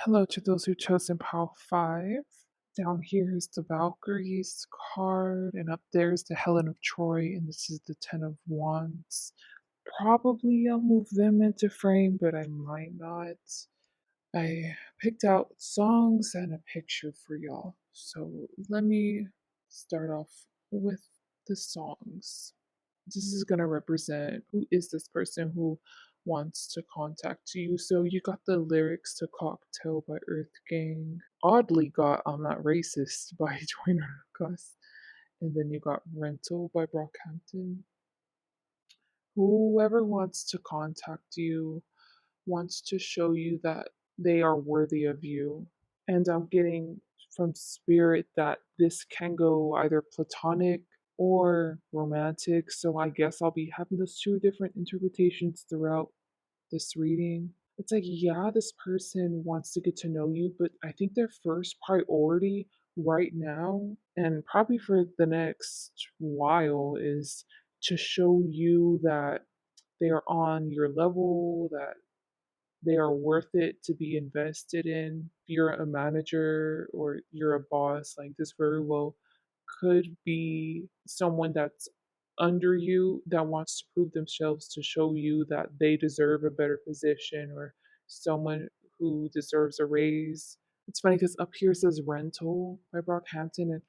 Hello to those who chose in pile 5. Down here is the Valkyries card, and up there is the Helen of Troy, and this is the Ten of Wands. Probably I'll move them into frame, but I might not. I picked out songs and a picture for y'all. So let me start off with the songs. This is going to represent who is this person who wants to contact you. So you got the lyrics to Cocktail by Earth Gang. Oddly got I'm Not Racist by Joyner Lucas. And then you got Rental by Brockhampton. Whoever wants to contact you wants to show you that they are worthy of you. And I'm getting from spirit that this can go either platonic or romantic. So I guess I'll be having those two different interpretations throughout this reading. It's like, yeah, this person wants to get to know you, but I think their first priority right now and probably for the next while is to show you that they are on your level, that they are worth it to be invested in. If you're a manager or you're a boss, like this very well could be someone that's under you that wants to prove themselves to show you that they deserve a better position or someone who deserves a raise. It's funny because up here says rental by Brockhampton, and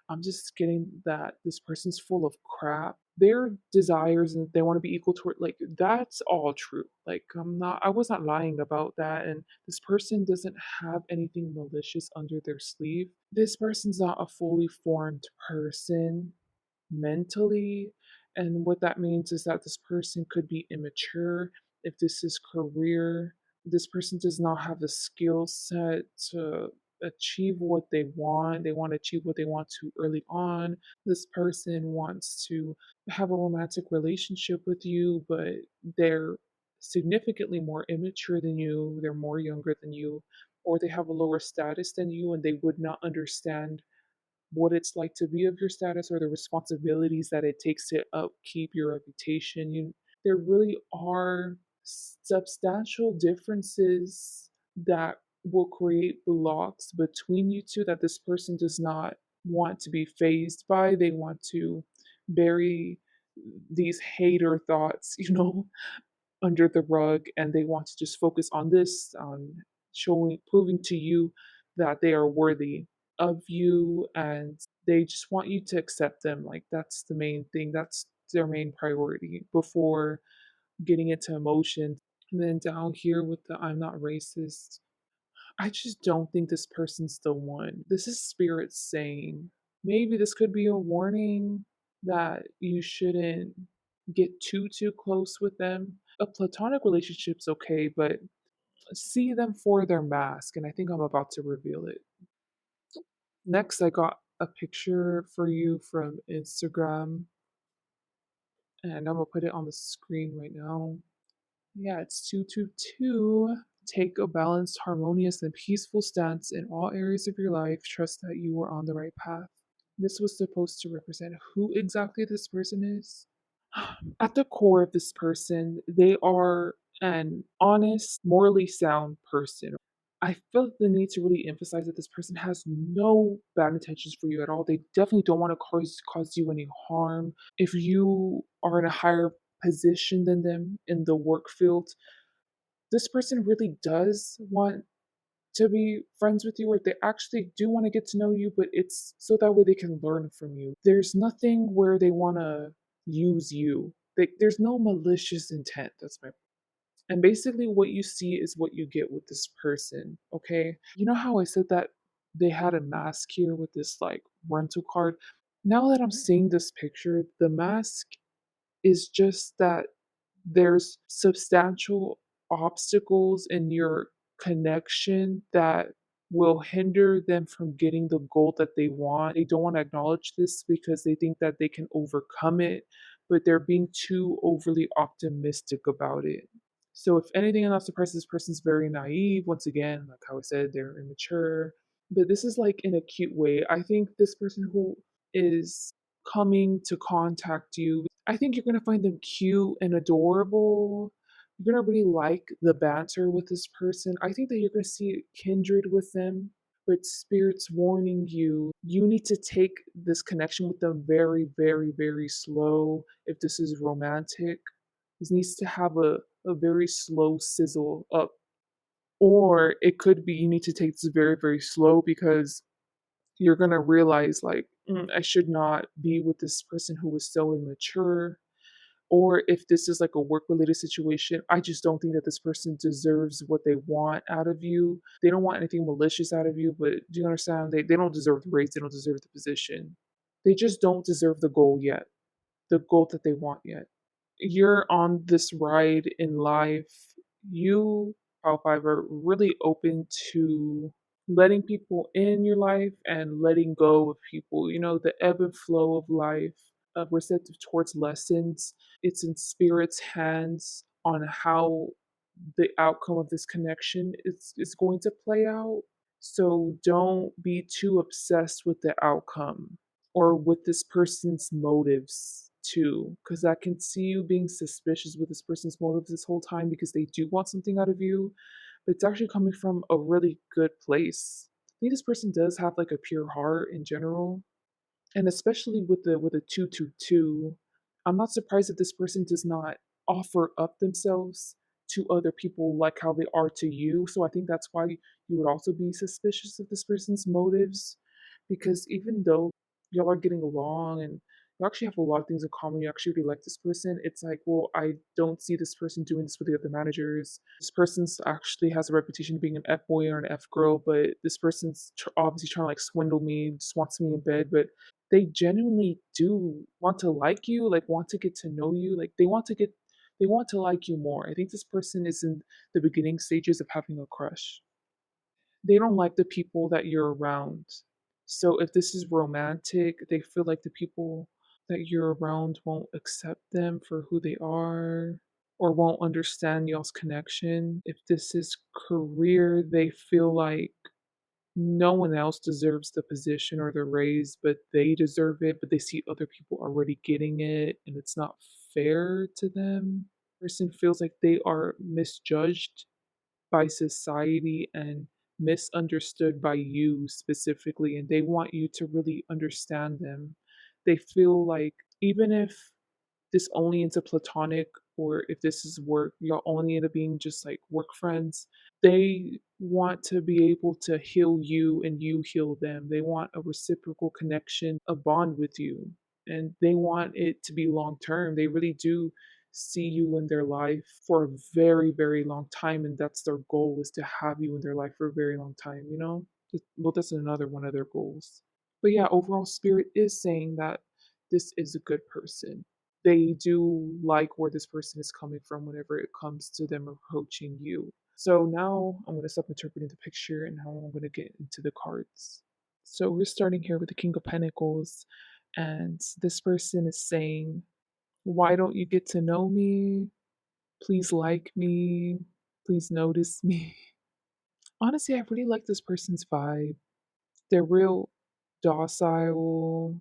I'm just getting that this person's full of crap. Their desires and they want to be equal to it, like that's all true. Like I was not lying about that. And this person doesn't have anything malicious under their sleeve. This person's not a fully formed person mentally. And what that means is that this person could be immature if this is career. This person does not have the skill set to achieve what they want. They want to achieve what they want to early on. This person wants to have a romantic relationship with you, but they're significantly more immature than you, they're more younger than you, or they have a lower status than you, and they would not understand what it's like to be of your status or the responsibilities that it takes to upkeep your reputation. There really are substantial differences that will create blocks between you two that this person does not want to be phased by. They want to bury these hater thoughts, under the rug, and they want to just focus on this, on proving to you that they are worthy of you, and they just want you to accept them. Like that's the main thing. That's their main priority before getting into emotions. And then down here with the I'm not racist, I just don't think this person's the one. This is spirit saying maybe this could be a warning that you shouldn't get too close with them. A platonic relationship's okay, but see them for their mask, and I think I'm about to reveal it. Next, I got a picture for you from Instagram, and I'm gonna put it on the screen right now. Yeah, it's 222. Take a balanced, harmonious, and peaceful stance in all areas of your life. Trust that you are on the right path. This was supposed to represent who exactly this person is. At the core of this person, they are an honest, morally sound person. I felt the need to really emphasize that this person has no bad intentions for you at all. They definitely don't want to cause you any harm. If you are in a higher position than them in the work field, this person really does want to be friends with you, or they actually do want to get to know you, but it's so that way they can learn from you. There's nothing where they want to use you. There's no malicious intent. That's my. And basically, what you see is what you get with this person, okay? You know how I said that they had a mask here with this like rental card? Now that I'm seeing this picture, the mask is just that there's substantial obstacles in your connection that will hinder them from getting the goal that they want. They don't want to acknowledge this because they think that they can overcome it, but they're being too overly optimistic about it. So, if anything, I'm not surprised this person's very naive. Once again, like how I said, they're immature. But this is like in a cute way. I think this person who is coming to contact you, I think you're going to find them cute and adorable, You're gonna really like the banter with this person. I think that you're gonna see kindred with them, but Spirit's warning you, you need to take this connection with them very, very, very slow. If this is romantic, this needs to have a very slow sizzle up. Or it could be you need to take this very, very slow because you're gonna realize, like, I should not be with this person who is so immature. Or if this is like a work related situation, I just don't think that this person deserves what they want out of you. They don't want anything malicious out of you, but do you understand? They don't deserve the raise, they don't deserve the position. They just don't deserve the goal yet, the goal that they want yet. You're on this ride in life. You, Pile Five, are really open to letting people in your life and letting go of people. You know, the ebb and flow of life, receptive towards lessons. It's in spirit's hands on how the outcome of this connection is going to play out. So don't be too obsessed with the outcome or with this person's motives too, because I can see you being suspicious with this person's motives this whole time because they do want something out of you, but it's actually coming from a really good place. I think this person does have like a pure heart in general, and especially with the 222, I'm not surprised that this person does not offer up themselves to other people like how they are to you. So I think that's why you would also be suspicious of this person's motives, because even though y'all are getting along and you actually have a lot of things in common, you actually really like this person, it's like, well, I don't see this person doing this with the other managers. This person's actually has a reputation of being an F boy or an F girl, but this person's obviously trying to like swindle me, just wants me in bed, but they genuinely do want to like you, like want to get to know you, like they want to like you more. I think this person is in the beginning stages of having a crush. They don't like the people that you're around. So if this is romantic, they feel like the people that you're around won't accept them for who they are or won't understand y'all's connection. If this is career, they feel like no one else deserves the position or the raise, but they deserve it, but they see other people already getting it and it's not fair to them. Person feels like they are misjudged by society and misunderstood by you specifically, and they want you to really understand them. They feel like even if this only ends up platonic or if this is work, y'all only end up being just like work friends. They want to be able to heal you and you heal them. They want a reciprocal connection, a bond with you, and they want it to be long term. They really do see you in their life for a very, very long time, and that's their goal is to have you in their life for a very long time, you know? Well, that's another one of their goals. But yeah, overall, Spirit is saying that this is a good person. They do like where this person is coming from whenever it comes to them approaching you. So now I'm going to stop interpreting the picture and now I'm going to get into the cards. So we're starting here with the King of Pentacles, and this person is saying, why don't you get to know me? Please like me. Please notice me. Honestly, I really like this person's vibe. They're real docile,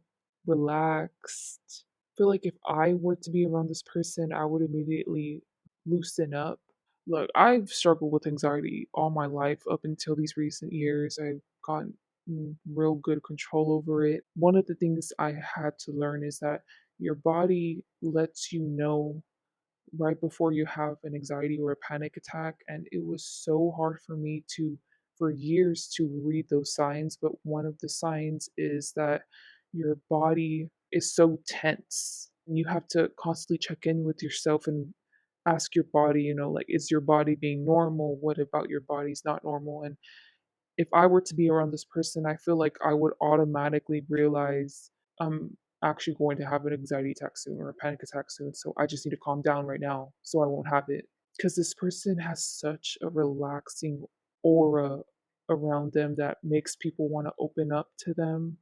relaxed. I feel like if I were to be around this person, I would immediately loosen up. Look, I've struggled with anxiety all my life up until these recent years. I've gotten real good control over it. One of the things I had to learn is that your body lets you know right before you have an anxiety or a panic attack, and it was so hard for me to for years to read those signs. But one of the signs is that your body is so tense, and you have to constantly check in with yourself and ask your body, you know, like, is your body being normal? What about your body's not normal? And if I were to be around this person, I feel like I would automatically realize I'm actually going to have an anxiety attack soon or a panic attack soon. So I just need to calm down right now so I won't have it. Because this person has such a relaxing aura around them that makes people want to open up to them.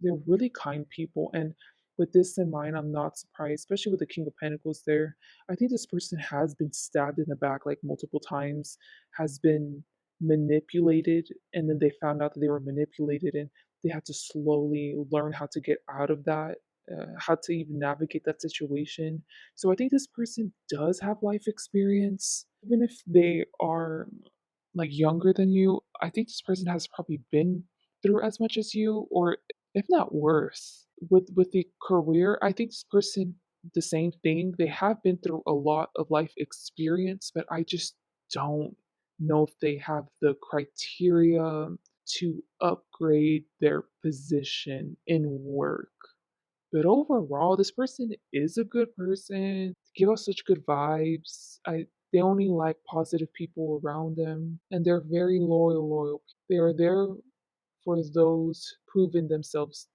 They're really kind people. And with this in mind, I'm not surprised, especially with the King of Pentacles there. I think this person has been stabbed in the back like multiple times, has been manipulated, and then they found out that they were manipulated and they had to slowly learn how to get out of that. how to even navigate that situation. So I think this person does have life experience, even if they are like younger than you. I think this person has probably been through as much as you, or if not worse. With the career, I think this person the same thing. They have been through a lot of life experience, but I just don't know if they have the criteria to upgrade their position in work. But overall, this person is a good person. Give us such good vibes. They only like positive people around them, and they're very loyal. They are there for those proving themselves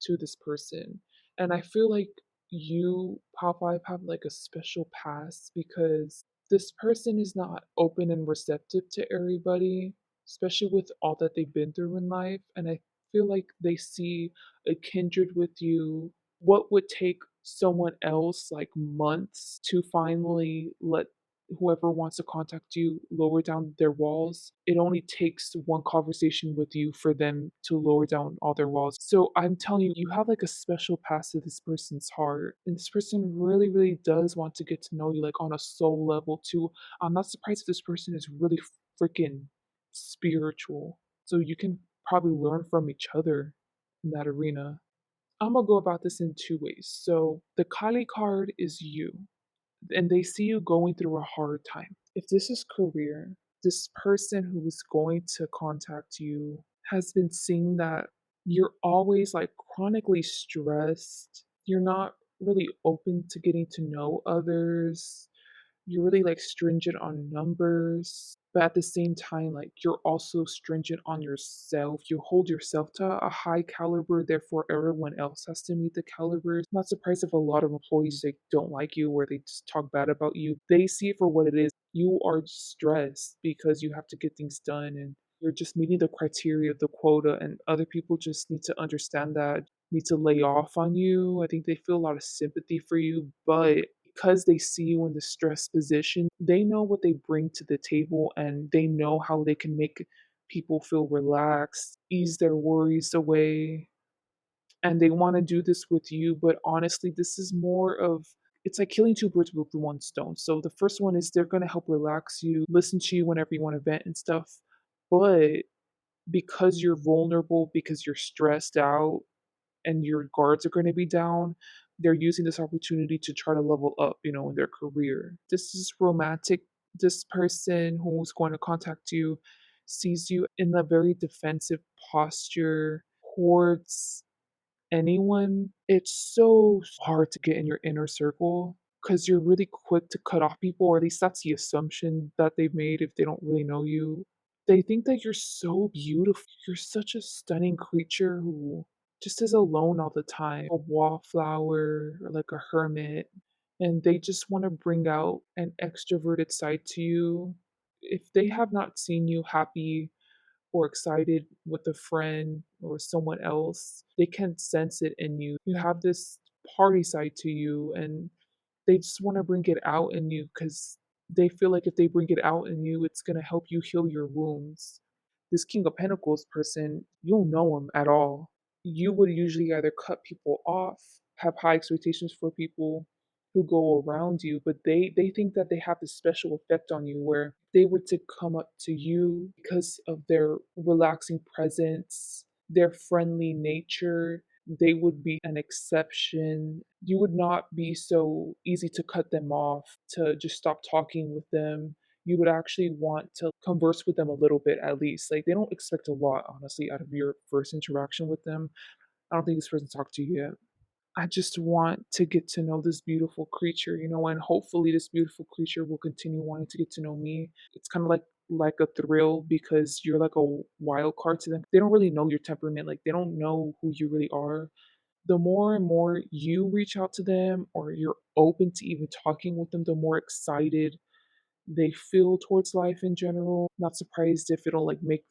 to this person. And I feel like you, Pop 5, have like a special pass because this person is not open and receptive to everybody, especially with all that they've been through in life. And I feel like they see a kindred with you. What would take someone else like months to finally let whoever wants to contact you lower down their walls, it only takes one conversation with you for them to lower down all their walls. So I'm telling you, you have like a special pass to this person's heart. And this person really does want to get to know you like on a soul level too. I'm not surprised if this person is really freaking spiritual. So you can probably learn from each other in that arena. I'm gonna go about this in two ways. So the Kali card is you, and they see you going through a hard time. If this is career, this person who is going to contact you has been seeing that you're always like chronically stressed. You're not really open to getting to know others. You're really like stringent on numbers, but at the same time, like you're also stringent on yourself. You hold yourself to a high caliber, therefore everyone else has to meet the calibers. Not surprised if a lot of employees like don't like you or they just talk bad about you. They see it for what it is. You are stressed because you have to get things done and you're just meeting the criteria, the quota, and other people just need to understand that, need to lay off on you. I think they feel a lot of sympathy for you, but because they see you in the stress position, they know what they bring to the table and they know how they can make people feel relaxed, ease their worries away, and they want to do this with you. But honestly, this is more of it's like killing two birds with one stone. So the first one is they're going to help relax you, listen to you whenever you want to vent and stuff. But because you're vulnerable, because you're stressed out, and your guards are going to be down, they're using this opportunity to try to level up, in their career. This is romantic. This person who's going to contact you sees you in a very defensive posture towards anyone. It's so hard to get in your inner circle because you're really quick to cut off people, or at least that's the assumption that they've made if they don't really know you. They think that you're so beautiful. You're such a stunning creature who just is alone all the time, a wallflower or like a hermit. And they just want to bring out an extroverted side to you. If they have not seen you happy or excited with a friend or someone else, they can sense it in you. You have this party side to you, and they just want to bring it out in you because they feel like if they bring it out in you, it's going to help you heal your wounds. This King of Pentacles person, you don't know him at all. You would usually either cut people off, have high expectations for people who go around you, but they think that they have this special effect on you where they were to come up to you because of their relaxing presence, their friendly nature, they would be an exception. You would not be so easy to cut them off, to just stop talking with them. You would actually want to converse with them a little bit at least. Like, they don't expect a lot, honestly, out of your first interaction with them. I don't think this person talked to you yet. I just want to get to know this beautiful creature, and hopefully this beautiful creature will continue wanting to get to know me. It's kind of like a thrill because you're like a wild card to them. They don't really know your temperament, like they don't know who you really are. The more and more you reach out to them or you're open to even talking with them, the more excited they feel towards life in general. Not surprised if it'll like make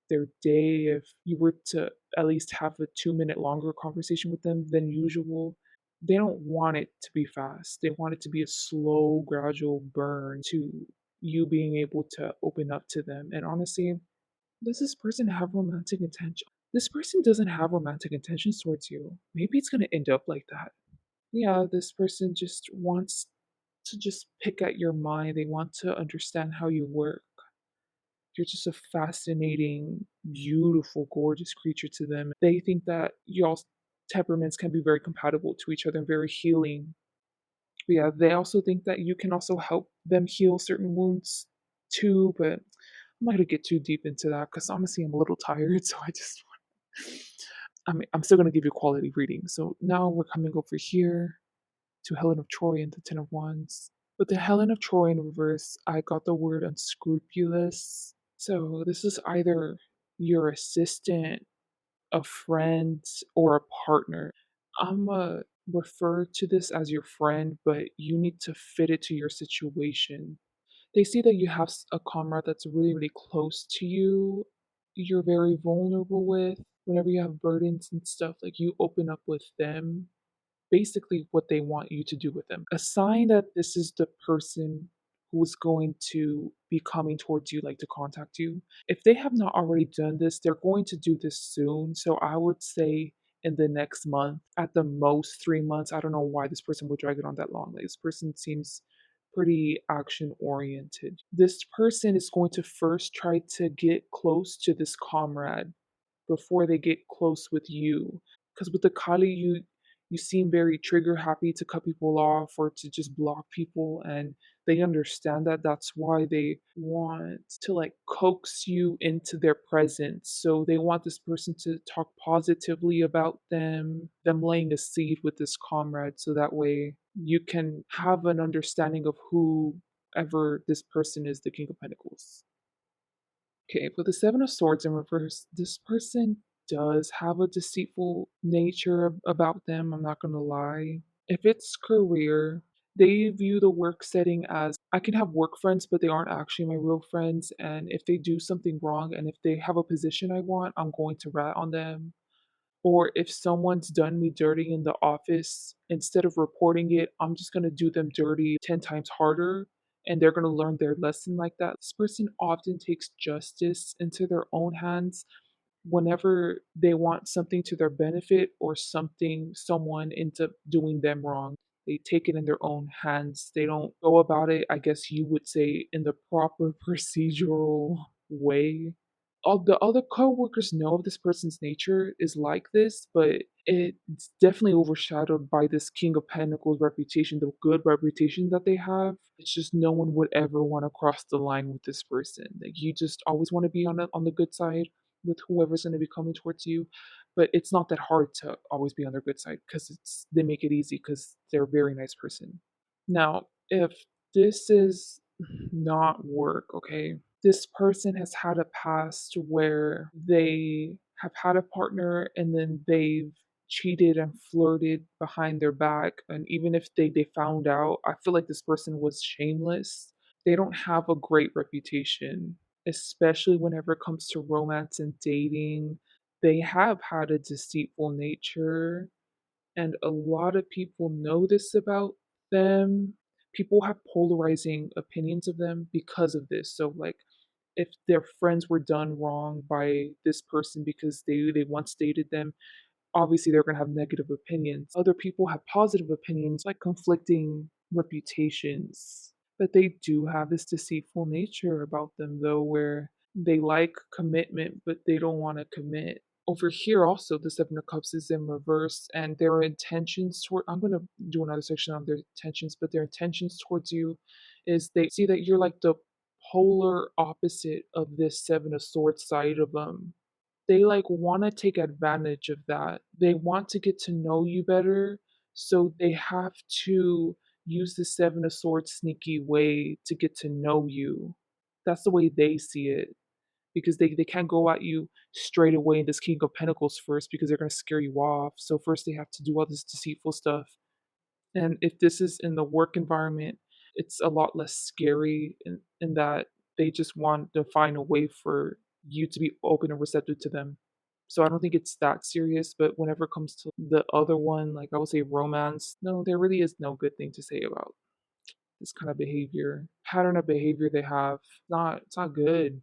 their day if you were to at least have a 2 minute longer conversation with them than usual. They don't want it to be fast. They want it to be a slow, gradual burn to you being able to open up to them. And honestly, does this person have romantic intention? This person doesn't have romantic intentions towards you. Maybe it's going to end up like that. Yeah, this person just wants to just pick at your mind. They want to understand how you work. You're just a fascinating, beautiful, gorgeous creature to them. They think that y'all's temperaments can be very compatible to each other and very healing. But yeah, they also think that you can also help them heal certain wounds too, but I'm not gonna get too deep into that because honestly I'm a little tired, so I just I mean I'm still gonna give you a quality reading. So now we're coming over here to Helen of Troy and the Ten of Wands. With the Helen of Troy in reverse, I got the word unscrupulous. So this is either your assistant, a friend, or a partner. I'm refer to this as your friend, but you need to fit it to your situation. They see that you have a comrade that's really, really close to you. You're very vulnerable with. Whenever you have burdens and stuff, like you open up with them basically what they want you to do with them. A sign that this is the person who is going to be coming towards you, like to contact you. If they have not already done this, they're going to do this soon. So I would say in the next month, at the most 3 months. I don't know why this person would drag it on that long. Like this person seems pretty action oriented. This person is going to first try to get close to this comrade before they get close with you. Because with the Kali, you seem very trigger happy to cut people off or to just block people, and they understand that. That's why they want to like coax you into their presence. So they want this person to talk positively about them laying a seed with this comrade, so that way you can have an understanding of whoever this person is, the King of Pentacles. Okay, with the Seven of Swords in reverse, this person does have a deceitful nature about them, I'm not gonna lie. If it's career, they view the work setting as I can have work friends, but they aren't actually my real friends. And if they do something wrong and if they have a position I want, I'm going to rat on them. Or if someone's done me dirty in the office, instead of reporting it, I'm just going to do them dirty 10 times harder and they're going to learn their lesson like that. This person often takes justice into their own hands whenever they want something to their benefit or someone ends up doing them wrong. They take it in their own hands. They don't go about it, I guess you would say, in the proper procedural way. All the other coworkers know this person's nature is like this, but it's definitely overshadowed by this King of Pentacles reputation, the good reputation that they have. It's just no one would ever want to cross the line with this person. Like you just always want to be on the good side with whoever's going to be coming towards you, but it's not that hard to always be on their good side because it's they make it easy because they're a very nice person. Now, if this is not work, okay? This person has had a past where they have had a partner and then they've cheated and flirted behind their back. And even if they found out, I feel like this person was shameless. They don't have a great reputation, especially whenever it comes to romance and dating. They have had a deceitful nature and a lot of people know this about them. People have polarizing opinions of them because of this. So, like, if their friends were done wrong by this person because they once dated them, obviously they're going to have negative opinions. Other people have positive opinions, like conflicting reputations. But they do have this deceitful nature about them, though, where they like commitment, but they don't want to commit. Over here, also, the Seven of Cups is in reverse, and their intentions toward I'm going to do another section on their intentions, but their intentions towards you is they see that you're like the polar opposite of this Seven of Swords side of them. They like want to take advantage of that. They want to get to know you better, so they have to use the Seven of Swords sneaky way to get to know you. That's the way they see it because they can't go at you straight away in this King of Pentacles first because they're going to scare you off. So first they have to do all this deceitful stuff. And if this is in the work environment, it's a lot less scary in that they just want to find a way for you to be open and receptive to them. So I don't think it's that serious, but whenever it comes to the other one, like I would say romance, no, there really is no good thing to say about this kind of behavior. Pattern of behavior they have, it's not good.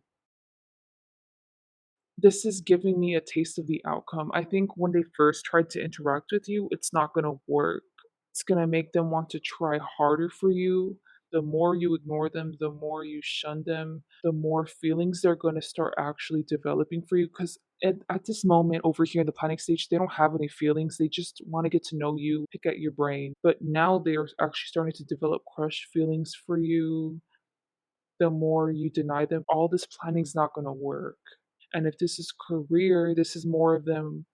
this is giving me a taste of the outcome. I think when they first tried to interact with you, it's not going to work. It's going to make them want to try harder for you. The more you ignore them, the more you shun them, the more feelings they're going to start actually developing for you. Because at this moment over here in the planning stage, they don't have any feelings. They just want to get to know you, pick at your brain. But now they're actually starting to develop crush feelings for you. The more you deny them, all this planning's not going to work. And if this is career, this is more of them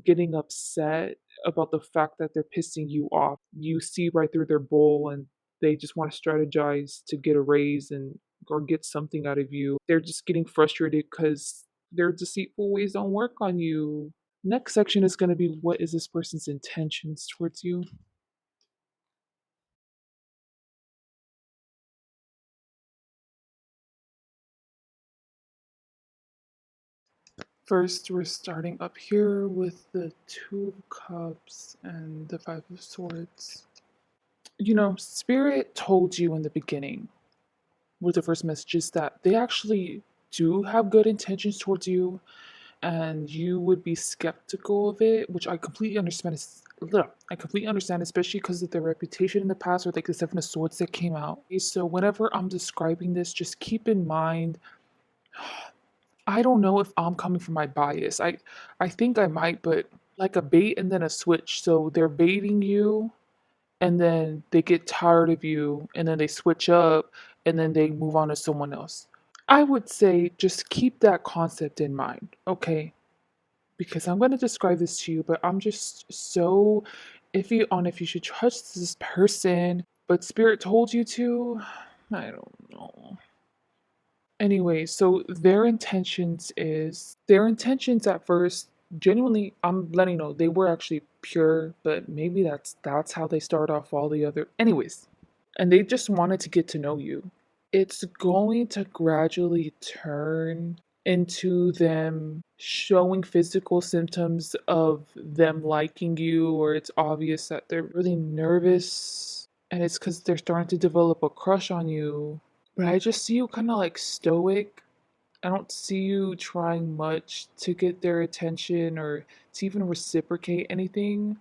getting upset about the fact that they're pissing you off. You see right through their bull and they just want to strategize to get a raise and or get something out of you. They're just getting frustrated because their deceitful ways don't work on you. Next section is going to be what is this person's intentions towards you? First, we're starting up here with the Two of Cups and the Five of Swords. You know, Spirit told you in the beginning with the first messages that they actually do have good intentions towards you and you would be skeptical of it, which I completely understand. I completely understand, especially because of their reputation in the past or like the Seven of Swords that came out. So, whenever I'm describing this, just keep in mind I don't know if I'm coming from my bias. I think I might, but like a bait and then a switch. So they're baiting you and then they get tired of you and then they switch up and then they move on to someone else. I would say just keep that concept in mind, okay? Because I'm going to describe this to you, but I'm just so iffy on if you should trust this person, but Spirit told you to. I don't know. Anyway, so their intentions at first, genuinely, I'm letting you know they were actually pure, but maybe that's how they start off all the other. Anyways, and they just wanted to get to know you. It's going to gradually turn into them showing physical symptoms of them liking you, or it's obvious that they're really nervous, and it's because they're starting to develop a crush on you. But I just see you kind of like stoic. I don't see you trying much to get their attention or to even reciprocate anything.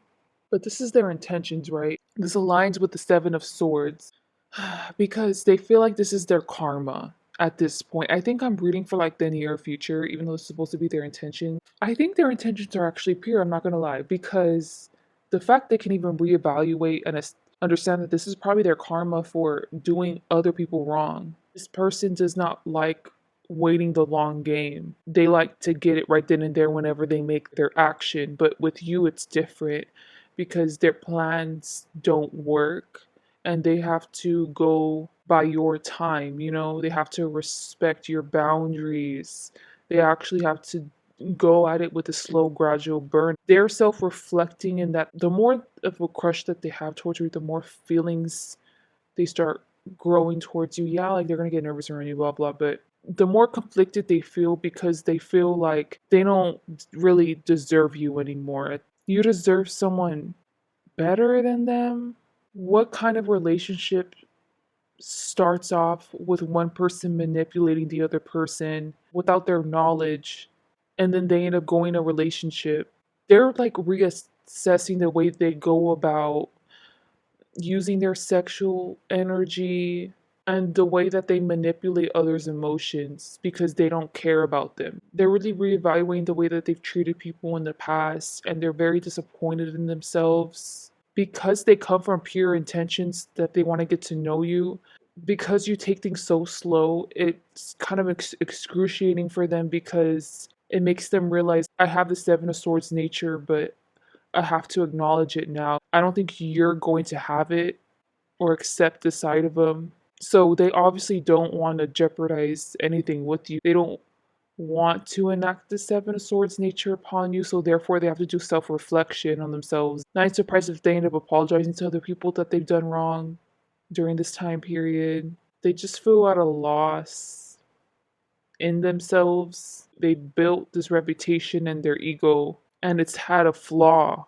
But this is their intentions, right? This aligns with the Seven of Swords because they feel like this is their karma at this point. I think I'm rooting for like the near future, even though it's supposed to be their intention. I think their intentions are actually pure, I'm not gonna lie, because the fact they can even reevaluate and understand that this is probably their karma for doing other people wrong. This person does not like waiting the long game. They like to get it right then and there whenever they make their action. But with you, it's different because their plans don't work and they have to go by your time. You know, they have to respect your boundaries. They actually have to go at it with a slow, gradual burn. They're self reflecting in that the more of a crush that they have towards you, the more feelings they start growing towards you. Yeah, like they're gonna get nervous around you, blah, blah, but the more conflicted they feel because they feel like they don't really deserve you anymore. You deserve someone better than them. What kind of relationship starts off with one person manipulating the other person without their knowledge and then they end up going a relationship? They're like reassessing the way they go about using their sexual energy and the way that they manipulate others' emotions because they don't care about them. They're really reevaluating the way that they've treated people in the past and they're very disappointed in themselves because they come from pure intentions that they want to get to know you. Because you take things so slow, it's kind of excruciating for them because it makes them realize I have the Seven of Swords nature, but I have to acknowledge it now. I don't think you're going to have it or accept the side of them. So they obviously don't want to jeopardize anything with you. They don't want to enact the Seven of Swords nature upon you, so therefore they have to do self reflection on themselves. Not surprised if they end up apologizing to other people that they've done wrong during this time period. They just feel at a loss in themselves. They built this reputation and their ego, and it's had a flaw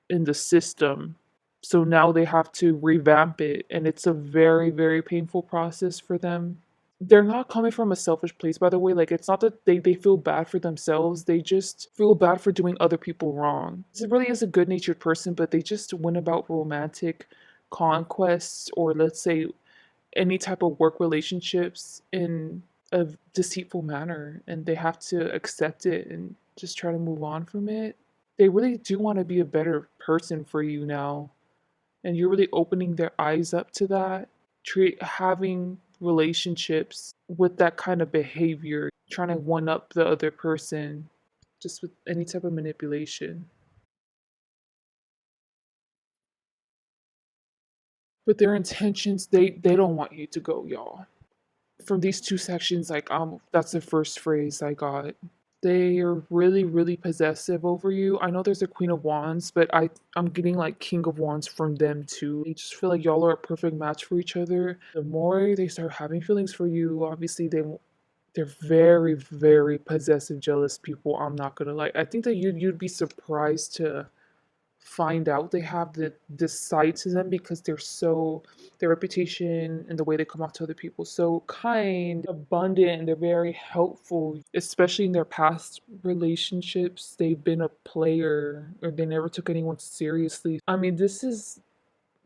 in the system. So now they have to revamp it, and it's a very, very painful process for them. they're not coming from a selfish place, by the way. Like, it's not that they feel bad for themselves, they just feel bad for doing other people wrong. It really is a good natured person, but they just went about romantic conquests, or let's say any type of work relationships, in a deceitful manner, and they have to accept it and just try to move on from it. They really do want to be a better person for you now, and you're really opening their eyes up to that. Treat having relationships with that kind of behavior, trying to one up the other person, just with any type of manipulation. But their intentions, they don't want you to go, y'all. From these two sections, like, that's the first phrase I got. They are really, really possessive over you. I know there's a Queen of Wands, but I'm getting like King of Wands from them too. They just feel like y'all are a perfect match for each other. The more they start having feelings for you, obviously they're very, very possessive, jealous people. I'm not gonna lie. I think that you'd be surprised to find out they have this side to them, because they're so, their reputation and the way they come off to other people, so kind, abundant, and they're very helpful. Especially in their past relationships, they've been a player, or they never took anyone seriously. I mean, this is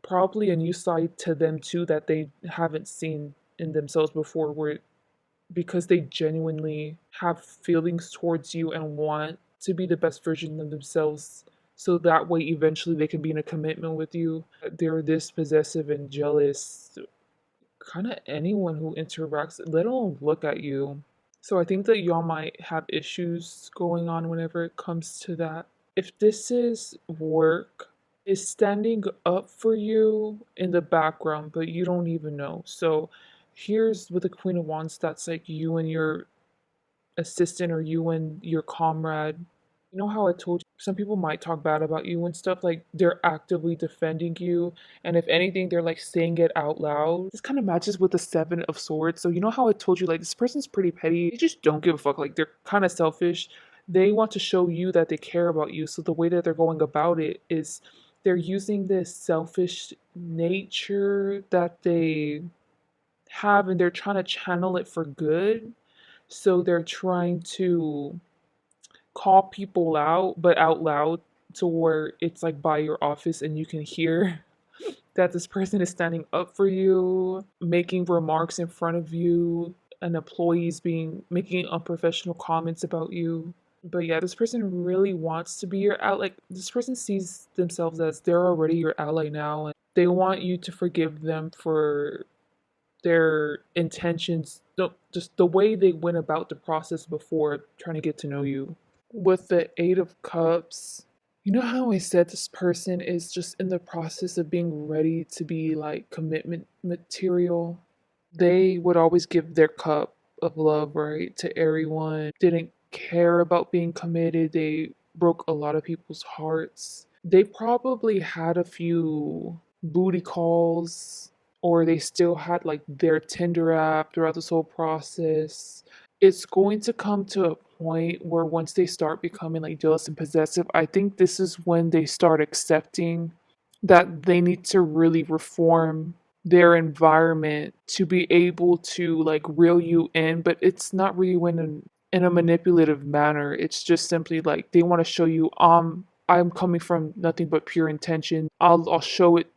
probably a new side to them too that they haven't seen in themselves before, where because they genuinely have feelings towards you and want to be the best version of themselves, so that way eventually they can be in a commitment with you. They're this possessive and jealous. Kind of anyone who interacts, let alone look at you. So I think that y'all might have issues going on whenever it comes to that. If this is work, is standing up for you in the background, but you don't even know. So here's with the Queen of Wands, that's like you and your assistant, or you and your comrade. You know how I told you some people might talk bad about you and stuff, like they're actively defending you, and if anything they're like saying it out loud. This kind of matches with the 7 of Swords. So you know how I told you, like, this person's pretty petty, they just don't give a fuck, like they're kind of selfish. They want to show you that they care about you, so the way that they're going about it is they're using this selfish nature that they have, and they're trying to channel it for good. So they're trying to call people out, but out loud, to where it's like by your office and you can hear that this person is standing up for you, making remarks in front of you, and employees being making unprofessional comments about you. But yeah, this person really wants to be your ally. Like, this person sees themselves as they're already your ally now, and they want you to forgive them for their intentions, just the way they went about the process before trying to get to know you. With the 8 of Cups, you know how I said this person is just in the process of being ready to be like commitment material? They would always give their cup of love, right, to everyone, didn't care about being committed. They broke a lot of people's hearts. They probably had a few booty calls, or they still had like their Tinder app throughout this whole process. It's going to come to a point where once they start becoming like jealous and possessive, I think this is when they start accepting that they need to really reform their environment to be able to like reel you in, but it's not really in a manipulative manner. It's just simply like they want to show you, I'm coming from nothing but pure intention. I'll show it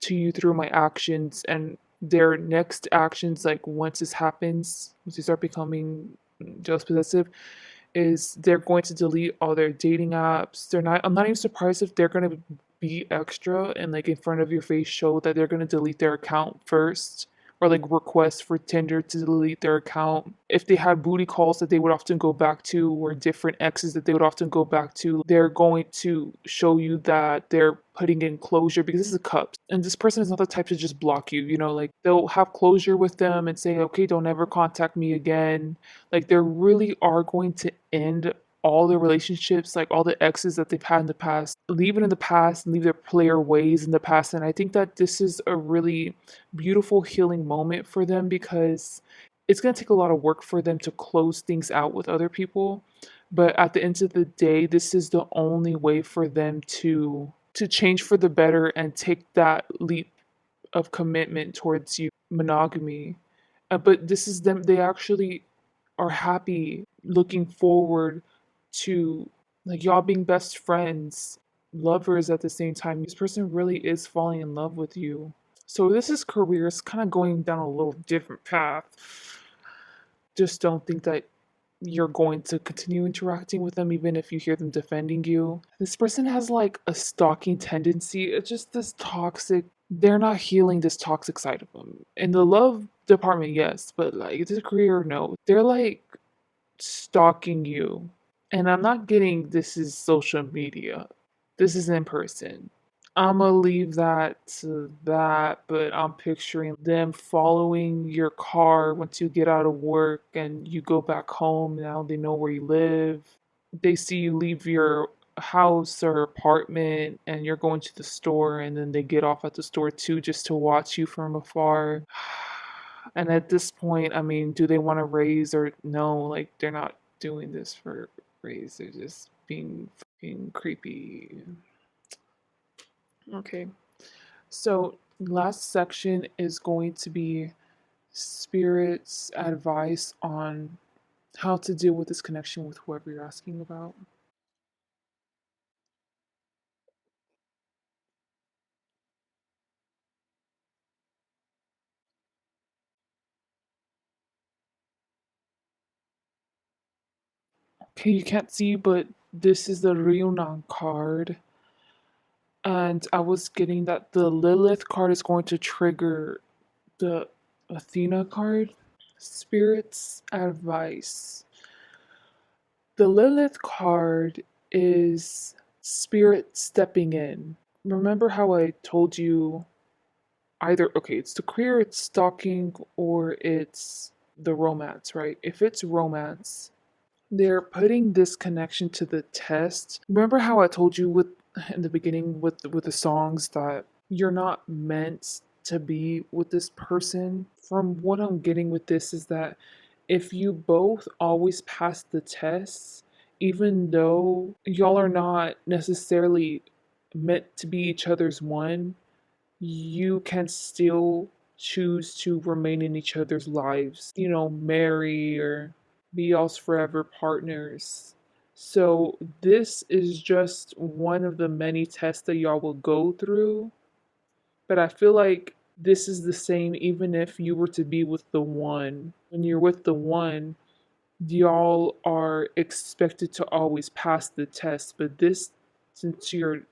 to you through my actions, and their next actions, like once this happens, once they start becoming jealous possessive, is they're going to delete all their dating apps. I'm not even surprised if they're going to be extra and like in front of your face show that they're going to delete their account first, or like request for Tinder to delete their account. If they had booty calls that they would often go back to, or different exes that they would often go back to, they're going to show you that they're putting in closure, because this is a cups. And this person is not the type to just block you, like they'll have closure with them and say, okay, don't ever contact me again. Like, they really are going to end all the relationships, like all the exes that they've had in the past, leave it in the past and leave their player ways in the past. And I think that this is a really beautiful healing moment for them, because it's going to take a lot of work for them to close things out with other people. But at the end of the day, this is the only way for them to change for the better and take that leap of commitment towards you, monogamy. But this is them, they actually are happy, looking forward to like y'all being best friends, lovers at the same time. This person really is falling in love with you. So this is career. It's kind of going down a little different path. Just don't think that you're going to continue interacting with them even if you hear them defending you. This person has like a stalking tendency. It's just this toxic, they're not healing this toxic side of them. In the love department, yes, but like the career, no. They're like stalking you. And I'm not getting this is social media. This is in person. I'm gonna leave that to that, but I'm picturing them following your car once you get out of work and you go back home. Now they know where you live. They see you leave your house or apartment and you're going to the store, and then they get off at the store too just to watch you from afar. And at this point, I mean, do they want to raise or no? Like, they're not doing this for raise, they're just being fucking creepy. Okay. So, last section is going to be Spirit's advice on how to deal with this connection with whoever you're asking about. Okay, you can't see, but this is the Ryunan card. And I was getting that the Lilith card is going to trigger the Athena card. Spirit's advice. The Lilith card is Spirit stepping in. Remember how I told you either, okay, it's the queer, it's stalking, or it's the romance, right? If it's romance, they're putting this connection to the test. Remember how I told you with in the beginning with the songs that you're not meant to be with this person? From what I'm getting with this is that if you both always pass the tests, even though y'all are not necessarily meant to be each other's one, you can still choose to remain in each other's lives, you know, marry or be y'all's forever partners. So, this is just one of the many tests that y'all will go through. But I feel like this is the same even if you were to be with the one. When you're with the one, y'all are expected to always pass the test. But this, since you're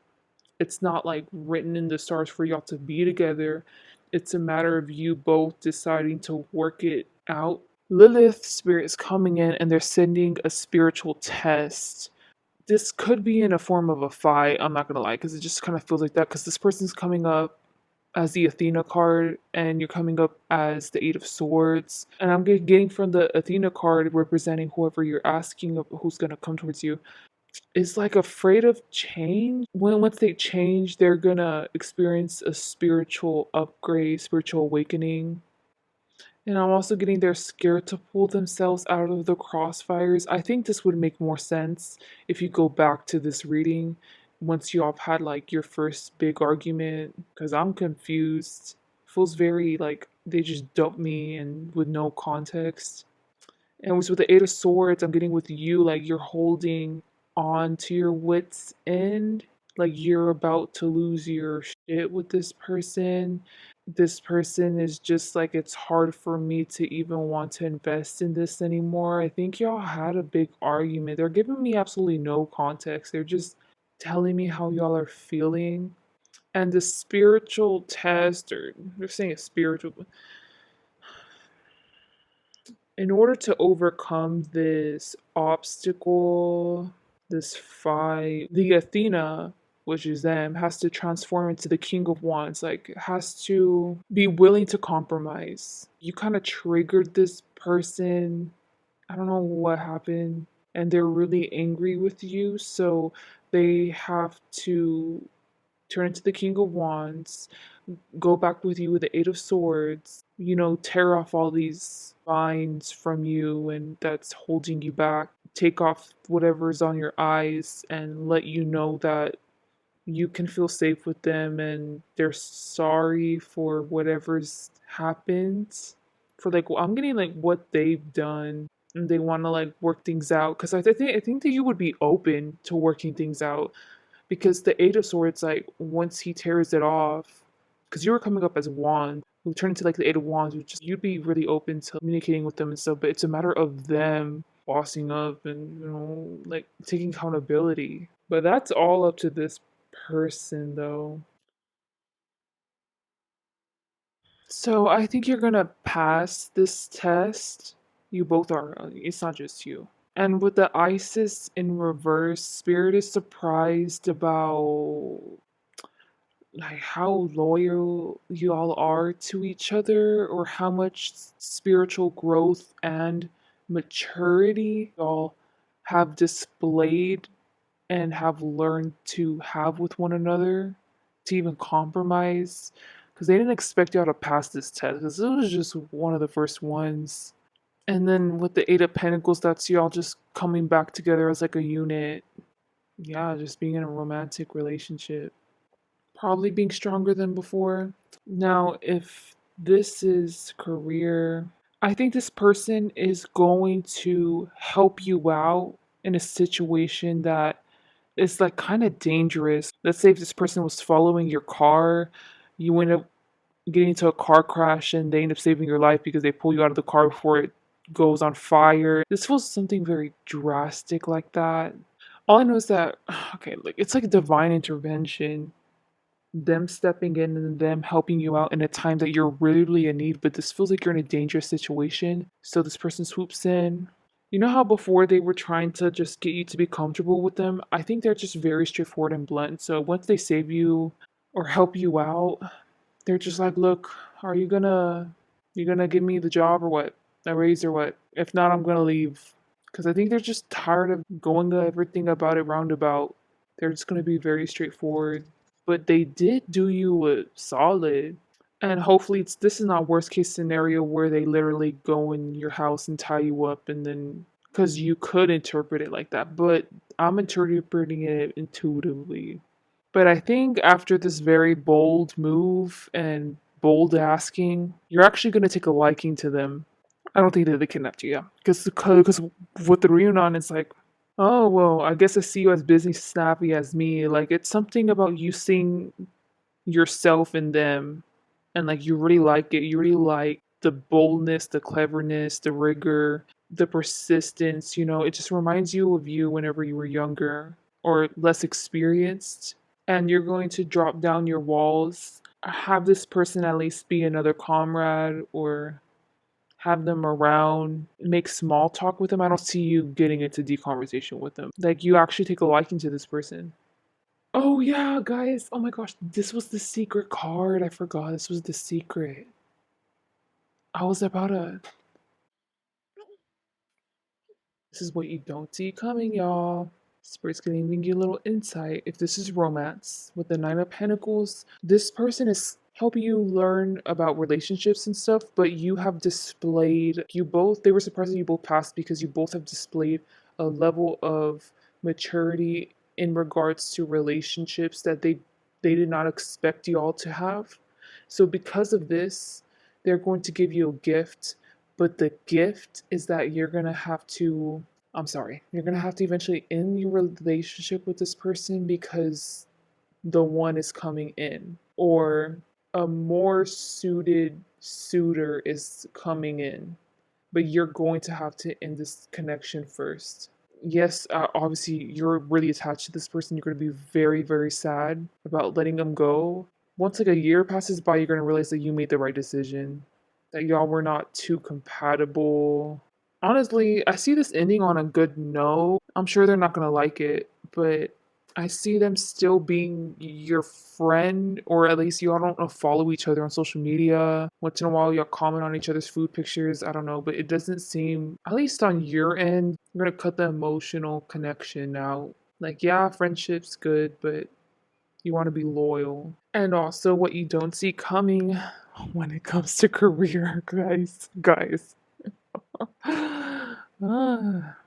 it's not like written in the stars for y'all to be together. It's a matter of you both deciding to work it out. Lilith's spirit is coming in and they're sending a spiritual test. This could be in a form of a fight, I'm not gonna lie, because it just kind of feels like that. Because this person's coming up as the Athena card and you're coming up as the Eight of Swords. And I'm getting from the Athena card representing whoever you're asking of who's gonna come towards you is like afraid of change. When once they change, they're gonna experience a spiritual upgrade, spiritual awakening. And I'm also getting they're scared to pull themselves out of the crossfires. I think this would make more sense if you go back to this reading once you all have had like your first big argument. Because I'm confused. Feels very like they just dumped me and with no context. And it was with the Eight of Swords, I'm getting with you, like you're holding on to your wits' end. Like you're about to lose your shit with this person. This person is just like, it's hard for me to even want to invest in this anymore. I think y'all had a big argument. They're giving me absolutely no context. They're just telling me how y'all are feeling. And the spiritual test, or they're saying a spiritual, in order to overcome this obstacle, this fight, the Athena, which is them, has to transform into the King of Wands, like, has to be willing to compromise. You kind of triggered this person. I don't know what happened, and they're really angry with you, so they have to turn into the King of Wands, go back with you with the Eight of Swords, you know, tear off all these vines from you and that's holding you back, take off whatever's on your eyes and let you know that you can feel safe with them and they're sorry for whatever's happened. for like I'm getting like what they've done and they want to like work things out because I think that you would be open to working things out because the Eight of Swords, like once he tears it off, because you were coming up as Wand, who turned into like the Eight of Wands, which just you'd be really open to communicating with them and stuff. But it's a matter of them bossing up and like taking accountability. But that's all up to this person, though. So I think you're gonna pass this test. You both are. It's not just you. And with the Isis in reverse, Spirit is surprised about like how loyal you all are to each other or how much spiritual growth and maturity y'all have displayed and have learned to have with one another to even compromise because they didn't expect y'all to pass this test because it was just one of the first ones. And then with the Eight of Pentacles, that's y'all just coming back together as like a unit. Yeah, just being in a romantic relationship. Probably being stronger than before. Now, if this is career, I think this person is going to help you out in a situation that is like kind of dangerous. Let's say if this person was following your car, you end up getting into a car crash and they end up saving your life because they pull you out of the car before it goes on fire. This was something very drastic like that. All I know is that, okay, like it's like divine intervention, them stepping in and them helping you out in a time that you're really in need, but this feels like you're in a dangerous situation. So this person swoops in. You know how before they were trying to just get you to be comfortable with them? I think they're just very straightforward and blunt. So once they save you or help you out, they're just like, look, are you gonna give me the job or what? A raise or what? If not, I'm gonna leave. Because I think they're just tired of going to everything about it roundabout. They're just gonna be very straightforward. But they did do you a solid. And hopefully this is not worst case scenario where they literally go in your house and tie you up and then because you could interpret it like that. But I'm interpreting it intuitively. But I think after this very bold move and bold asking, you're actually going to take a liking to them. I don't think that they kidnapped you, yeah. Because with the reunion, it's like, oh, well, I guess I see you as busy, snappy as me. Like, it's something about you seeing yourself in them. And, like, you really like it. You really like the boldness, the cleverness, the rigor, the persistence. It just reminds you of you whenever you were younger or less experienced and you're going to drop down your walls, have this person at least be another comrade or have them around, make small talk with them. I don't see you getting into deep conversation with them. Like you actually take a liking to this person. Oh yeah, guys. Oh my gosh, this was the secret card. I forgot this was the secret. I was about to This is what you don't see coming, y'all. Spirit's gonna even give you a little insight. If this is romance with the Nine of Pentacles, this person is helping you learn about relationships and stuff, but you have displayed, they were surprised that you both passed because you both have displayed a level of maturity in regards to relationships that they did not expect you all to have. So because of this, they're going to give you a gift, but the gift is that you're gonna have to eventually end your relationship with this person because the one is coming in, or a more suited suitor is coming in, but you're going to have to end this connection first. Yes, obviously, you're really attached to this person. You're going to be very, very sad about letting them go. Once like a year passes by, you're going to realize that you made the right decision, that y'all were not too compatible. Honestly, I see this ending on a good note. I'm sure they're not going to like it, but I see them still being your friend, or at least you all don't follow each other on social media. Once in a while, you'll comment on each other's food pictures. I don't know, but it doesn't seem, at least on your end, you're gonna cut the emotional connection out. Like, yeah, friendship's good, but you want to be loyal. And also, what you don't see coming when it comes to career, guys. Ah.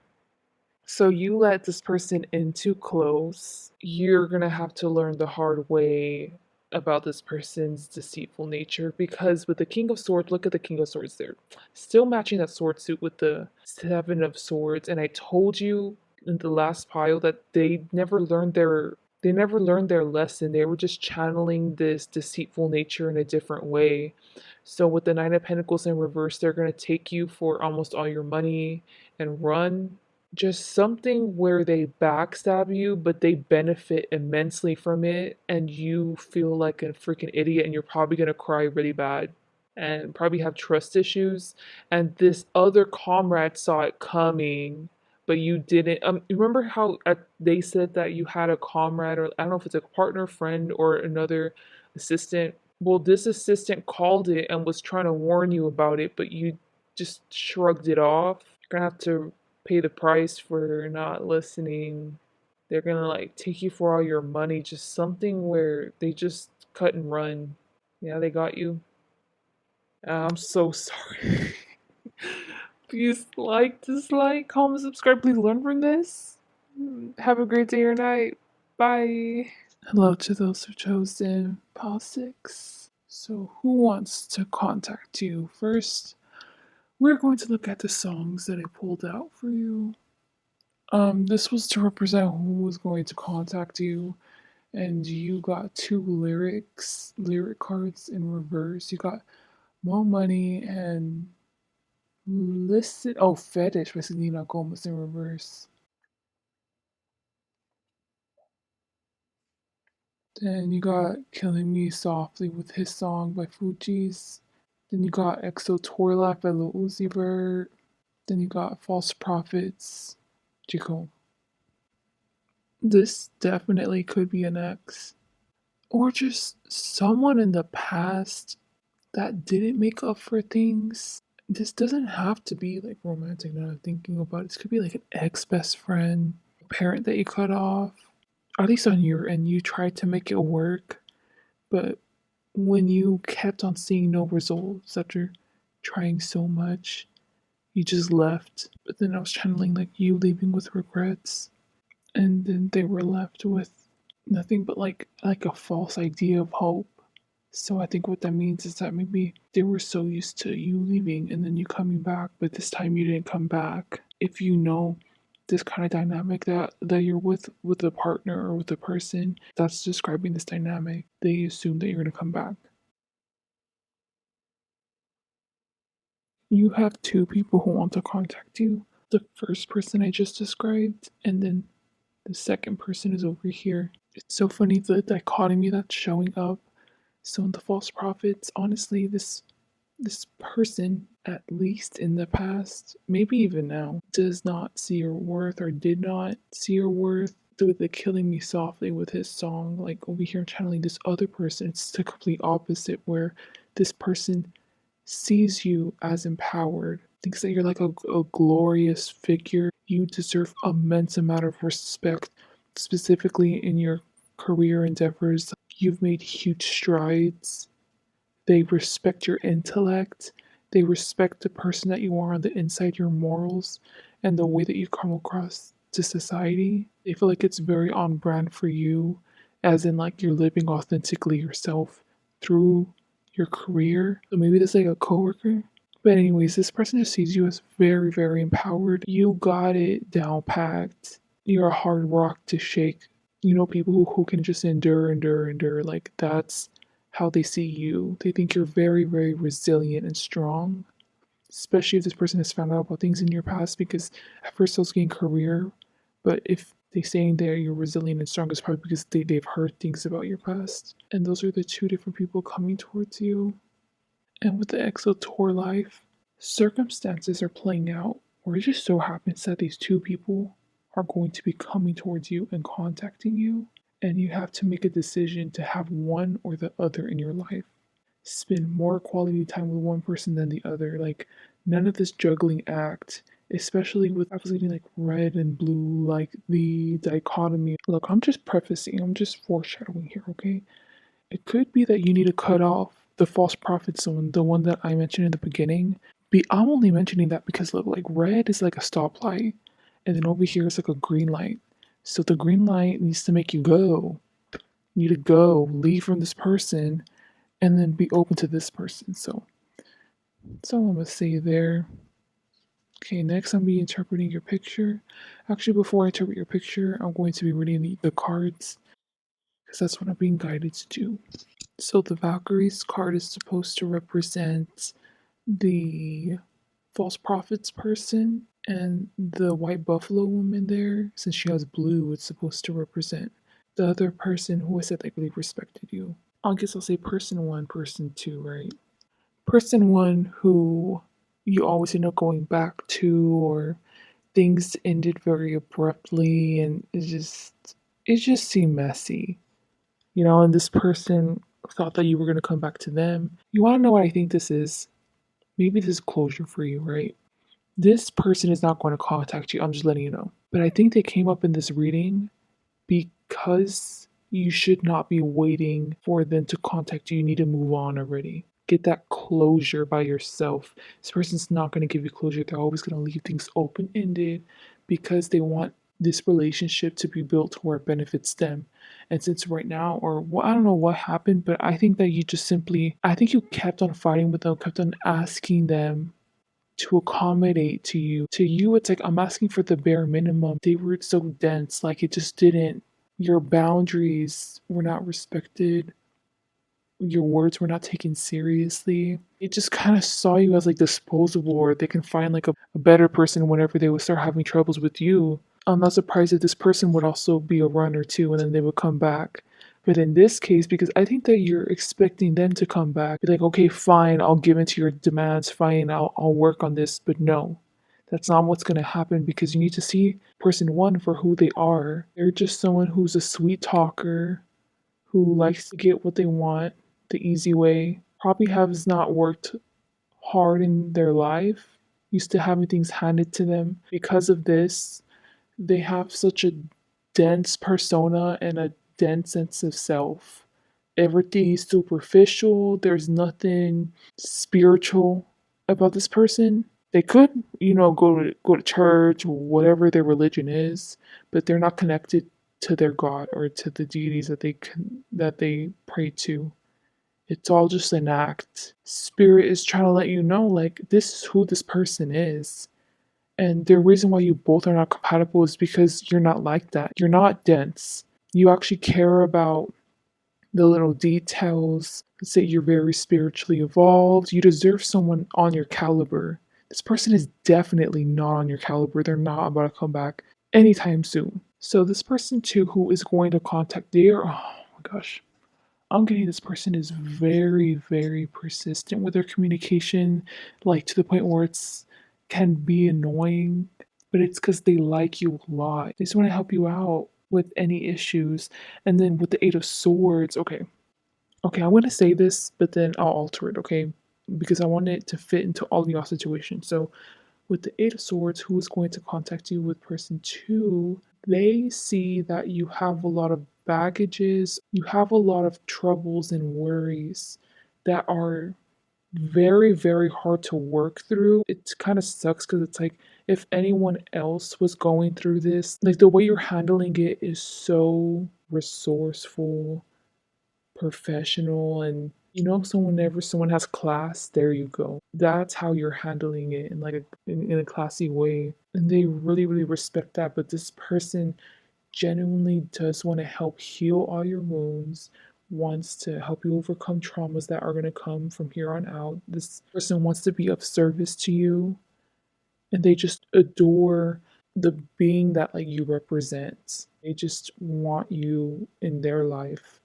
So you let this person in too close. You're gonna have to learn the hard way about this person's deceitful nature, because with the King of Swords, look at the King of Swords there. Still matching that sword suit with the Seven of Swords. And I told you in the last pile that they never learned their lesson. They were just channeling this deceitful nature in a different way. So with the Nine of Pentacles in reverse, they're gonna take you for almost all your money and run. Just something where they backstab you, but they benefit immensely from it, and you feel like a freaking idiot, and you're probably gonna cry really bad and probably have trust issues. And this other comrade saw it coming, but you didn't. Remember how they said that you had a comrade, or I don't know if it's a partner, friend, or another assistant. Well, this assistant called it and was trying to warn you about it, but you just shrugged it off. You're gonna have to pay the price for not listening. They're gonna like take you for all your money. Just something where they just cut and run. Yeah, they got you. I'm so sorry. Please like, dislike, comment, subscribe. Please learn from this. Have a great day or night. Bye. Hello to those who chose in pile 6. So, who wants to contact you? First, we're going to look at the songs that I pulled out for you. This was to represent who was going to contact you, and you got two lyric cards in reverse. You got More Money and Listen. Oh, Fetish by Selena Gomez in reverse. Then you got Killing Me Softly with his song by Fugees. Then you got EXO Tour Life by Lil Uzi Vert. Then you got False Prophets, J. Cole. This definitely could be an ex. Or just someone in the past that didn't make up for things. This doesn't have to be like romantic now I'm thinking about it. This could be like an ex best friend, a parent that you cut off. Or at least on your end, you tried to make it work, but when you kept on seeing no results after trying so much, you just left. But then I was channeling like you leaving with regrets, and then they were left with nothing but like a false idea of hope. So I think what that means is that maybe they were so used to you leaving and then you coming back, but this time you didn't come back. If you know this kind of dynamic that you're with a partner or with a person that's describing this dynamic, they assume that you're gonna come back. You have two people who want to contact you. The first person I just described, and then the second person is over here. It's so funny the dichotomy that's showing up. So in the false prophets, honestly, this person, at least in the past, maybe even now, does not see your worth or did not see your worth through the Killing Me Softly with his song. Like over here channeling this other person, it's the complete opposite where this person sees you as empowered, thinks that you're like a glorious figure. You deserve immense amount of respect, specifically in your career endeavors. You've made huge strides. They respect your intellect. They respect the person that you are on the inside, your morals, and the way that you come across to society. They feel like it's very on brand for you, as in like you're living authentically yourself through your career. So maybe that's like a coworker. But anyways, this person just sees you as very, very empowered. You got it down packed. You're a hard rock to shake. You know, people who can just endure. Like that's how they see you. They think you're very, very resilient and strong, especially if this person has found out about things in your past. Because at first I was getting career, but if they saying that you're resilient and strong, it's probably because they've heard things about your past. And those are the two different people coming towards you. And with the EXO tour life, circumstances are playing out where it just so happens that these two people are going to be coming towards you and contacting you, and you have to make a decision to have one or the other in your life. Spend more quality time with one person than the other. Like, none of this juggling act, especially with I was getting like red and blue, like the dichotomy. Look, I'm just prefacing, I'm just foreshadowing here, okay? It could be that you need to cut off the false prophet zone, the one that I mentioned in the beginning. I'm only mentioning that because look, like red is like a stoplight, and then over here is like a green light. So the green light needs to make you go. You need to go, leave from this person, and then be open to this person. So that's all I'm gonna say there. Okay, next I'm be interpreting your picture. Actually, before I interpret your picture, I'm going to be reading the cards because that's what I'm being guided to do. So the Valkyrie's card is supposed to represent the false prophets person, and the white buffalo woman there, since she has blue, it's supposed to represent the other person who I said they really respected you. I guess I'll say person one, person two, right? Person one who you always end up going back to, or things ended very abruptly, and it just seemed messy, and this person thought that you were going to come back to them. You want to know what I think this is? Maybe this is closure for you, right? This person is not going to contact you. I'm just letting you know. But I think they came up in this reading because you should not be waiting for them to contact you. You need to move on already. Get that closure by yourself. This person's not going to give you closure. They're always going to leave things open ended because they want this relationship to be built to where it benefits them. And since right now, or well, I don't know what happened, but I think that you just simply, I think you kept on fighting with them, kept on asking them to accommodate to you. To you, it's like I'm asking for the bare minimum. They were so dense, like it just didn't. Your boundaries were not respected. Your words were not taken seriously. It just kind of saw you as like disposable, or they can find like a better person whenever they would start having troubles with you. I'm not surprised that this person would also be a runner too, and then they would come back. But in this case, because I think that you're expecting them to come back, be like, okay, fine, I'll give in to your demands, fine, I'll work on this. But no, that's not what's going to happen because you need to see person one for who they are. They're just someone who's a sweet talker, who likes to get what they want the easy way, probably has not worked hard in their life, used to having things handed to them. Because of this, they have such a dense persona and a dense sense of self. Everything is superficial, there's nothing spiritual about this person. They could, go to church or whatever their religion is, but they're not connected to their God or to the deities that they pray to. It's all just an act. Spirit is trying to let you know, like, this is who this person is. And the reason why you both are not compatible is because you're not like that. You're not dense. You actually care about the little details. Let's say you're very spiritually evolved. You deserve someone on your caliber. This person is definitely not on your caliber. They're not about to come back anytime soon. So this person too who is going to contact their, oh my gosh, I'm getting this person is very, very persistent with their communication, like to the point where it's can be annoying, but it's because they like you a lot. They just want to help you out with any issues. And then with the Eight of Swords, okay, I'm gonna say this, but then I'll alter it, okay? Because I want it to fit into all of your situations. So with the Eight of Swords, who is going to contact you with person two, they see that you have a lot of baggages, you have a lot of troubles and worries that are very, very hard to work through. It kind of sucks because it's like if anyone else was going through this, like the way you're handling it is so resourceful, professional, and whenever someone has class, there you go. That's how you're handling it in like in a classy way, and they really, really respect that. But this person genuinely does want to help heal all your wounds, wants to help you overcome traumas that are going to come from here on out. This person wants to be of service to you, and they just adore the being that like you represent. They just want you in their life.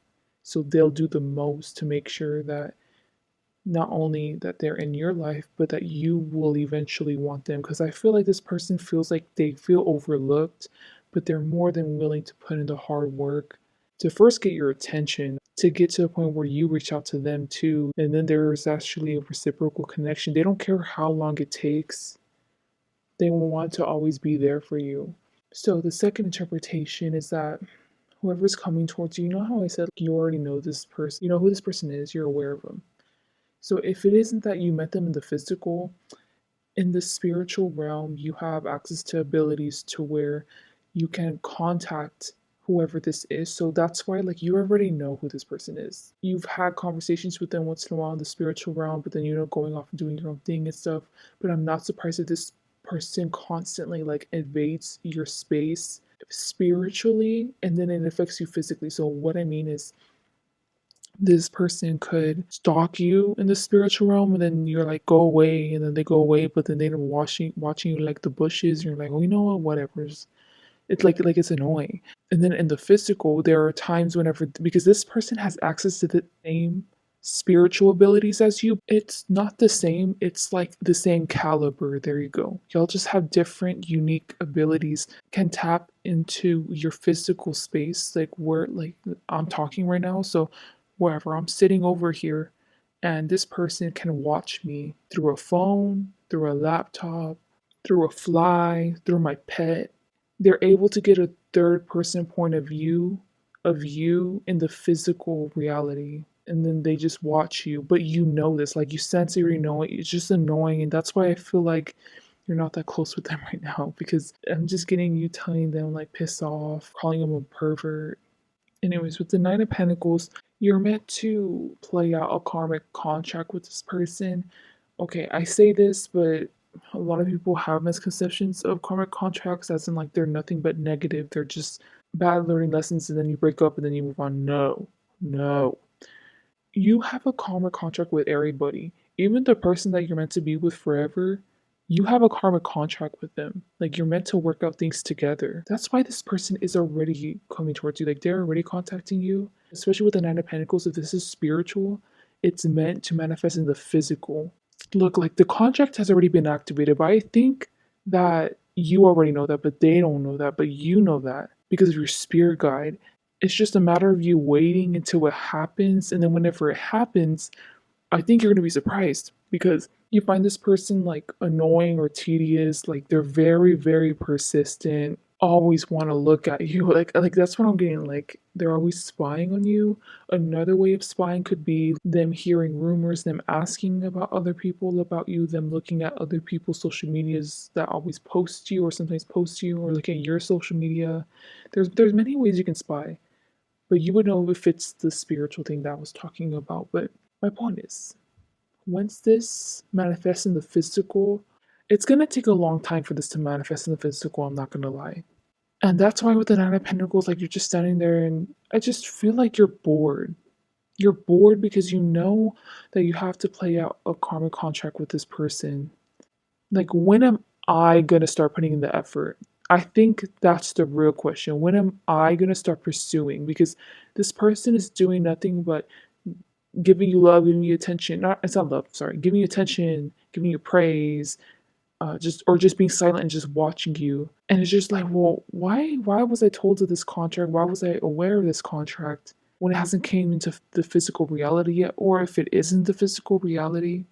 So they'll do the most to make sure that not only that they're in your life, but that you will eventually want them. Because I feel like this person feels like they feel overlooked, but they're more than willing to put in the hard work to first get your attention, to get to a point where you reach out to them too. And then there's actually a reciprocal connection. They don't care how long it takes, they will want to always be there for you. So the second interpretation is that whoever's coming towards you, you know how I said you already know this person, you know who this person is, you're aware of them. So if it isn't that you met them in the physical, in the spiritual realm, you have access to abilities to where you can contact whoever this is. So that's why, like, you already know who this person is. You've had conversations with them once in a while in the spiritual realm, but then, going off and doing your own thing and stuff. But I'm not surprised that this person constantly, like, invades your space spiritually, and then it affects you physically. So what I mean is, this person could stalk you in the spiritual realm, and then you're like, go away, and then they go away, but then they're watching you like the bushes, and you're like, oh, you know what, whatever. It's like it's annoying. And then in the physical, there are times whenever, because this person has access to the same spiritual abilities as you, it's not the same, it's like the same caliber. There you go. Y'all just have different unique abilities, can tap into your physical space, like where, like, I'm talking right now. So wherever I'm sitting over here, and this person can watch me through a phone, through a laptop, through a fly, through my pet. They're able to get a third person point of you in the physical reality, and then they just watch you, but you know this, like, you sense it, you know it. It's just annoying, and that's why I feel like you're not that close with them right now, because I'm just getting you telling them, like, piss off, calling them a pervert. Anyways, with the Nine of Pentacles, you're meant to play out a karmic contract with this person. Okay, I say this, but a lot of people have misconceptions of karmic contracts, as in, like, they're nothing but negative. They're just bad learning lessons, and then you break up and then you move on. No, no. You have a karmic contract with everybody. Even the person that you're meant to be with forever, you have a karmic contract with them. Like, you're meant to work out things together. That's why this person is already coming towards you. Like, they're already contacting you, especially with the Nine of Pentacles. If this is spiritual, it's meant to manifest in the physical. Look, like, the contract has already been activated, but I think that you already know that, but they don't know that, but you know that because of your spirit guide. It's just a matter of you waiting until it happens, and then whenever it happens, I think you're going to be surprised because you find this person, like, annoying or tedious. Like, they're very, very persistent, always want to look at you. Like that's what I'm getting. Like, they're always spying on you. Another way of spying could be them hearing rumors, them asking about other people about you, them looking at other people's social medias that always post you or sometimes post you, or look at your social media. There's many ways you can spy, but you would know if it's the spiritual thing that I was talking about. But my point is, once this manifests in the physical, it's gonna take a long time for this to manifest in the physical, I'm not gonna lie. And that's why with the Nine of Pentacles, like, you're just standing there, and I just feel like you're bored. You're bored because you know that you have to play out a karmic contract with this person. Like, when am I gonna start putting in the effort? I think that's the real question. When am I gonna start pursuing? Because this person is doing nothing but giving you love, giving you attention. Not, it's not love, sorry. Giving you attention, giving you praise, just being silent and just watching you. And it's just like, well, why was I told of this contract? Why was I aware of this contract when it hasn't came into the physical reality yet? Or if it isn't the physical reality,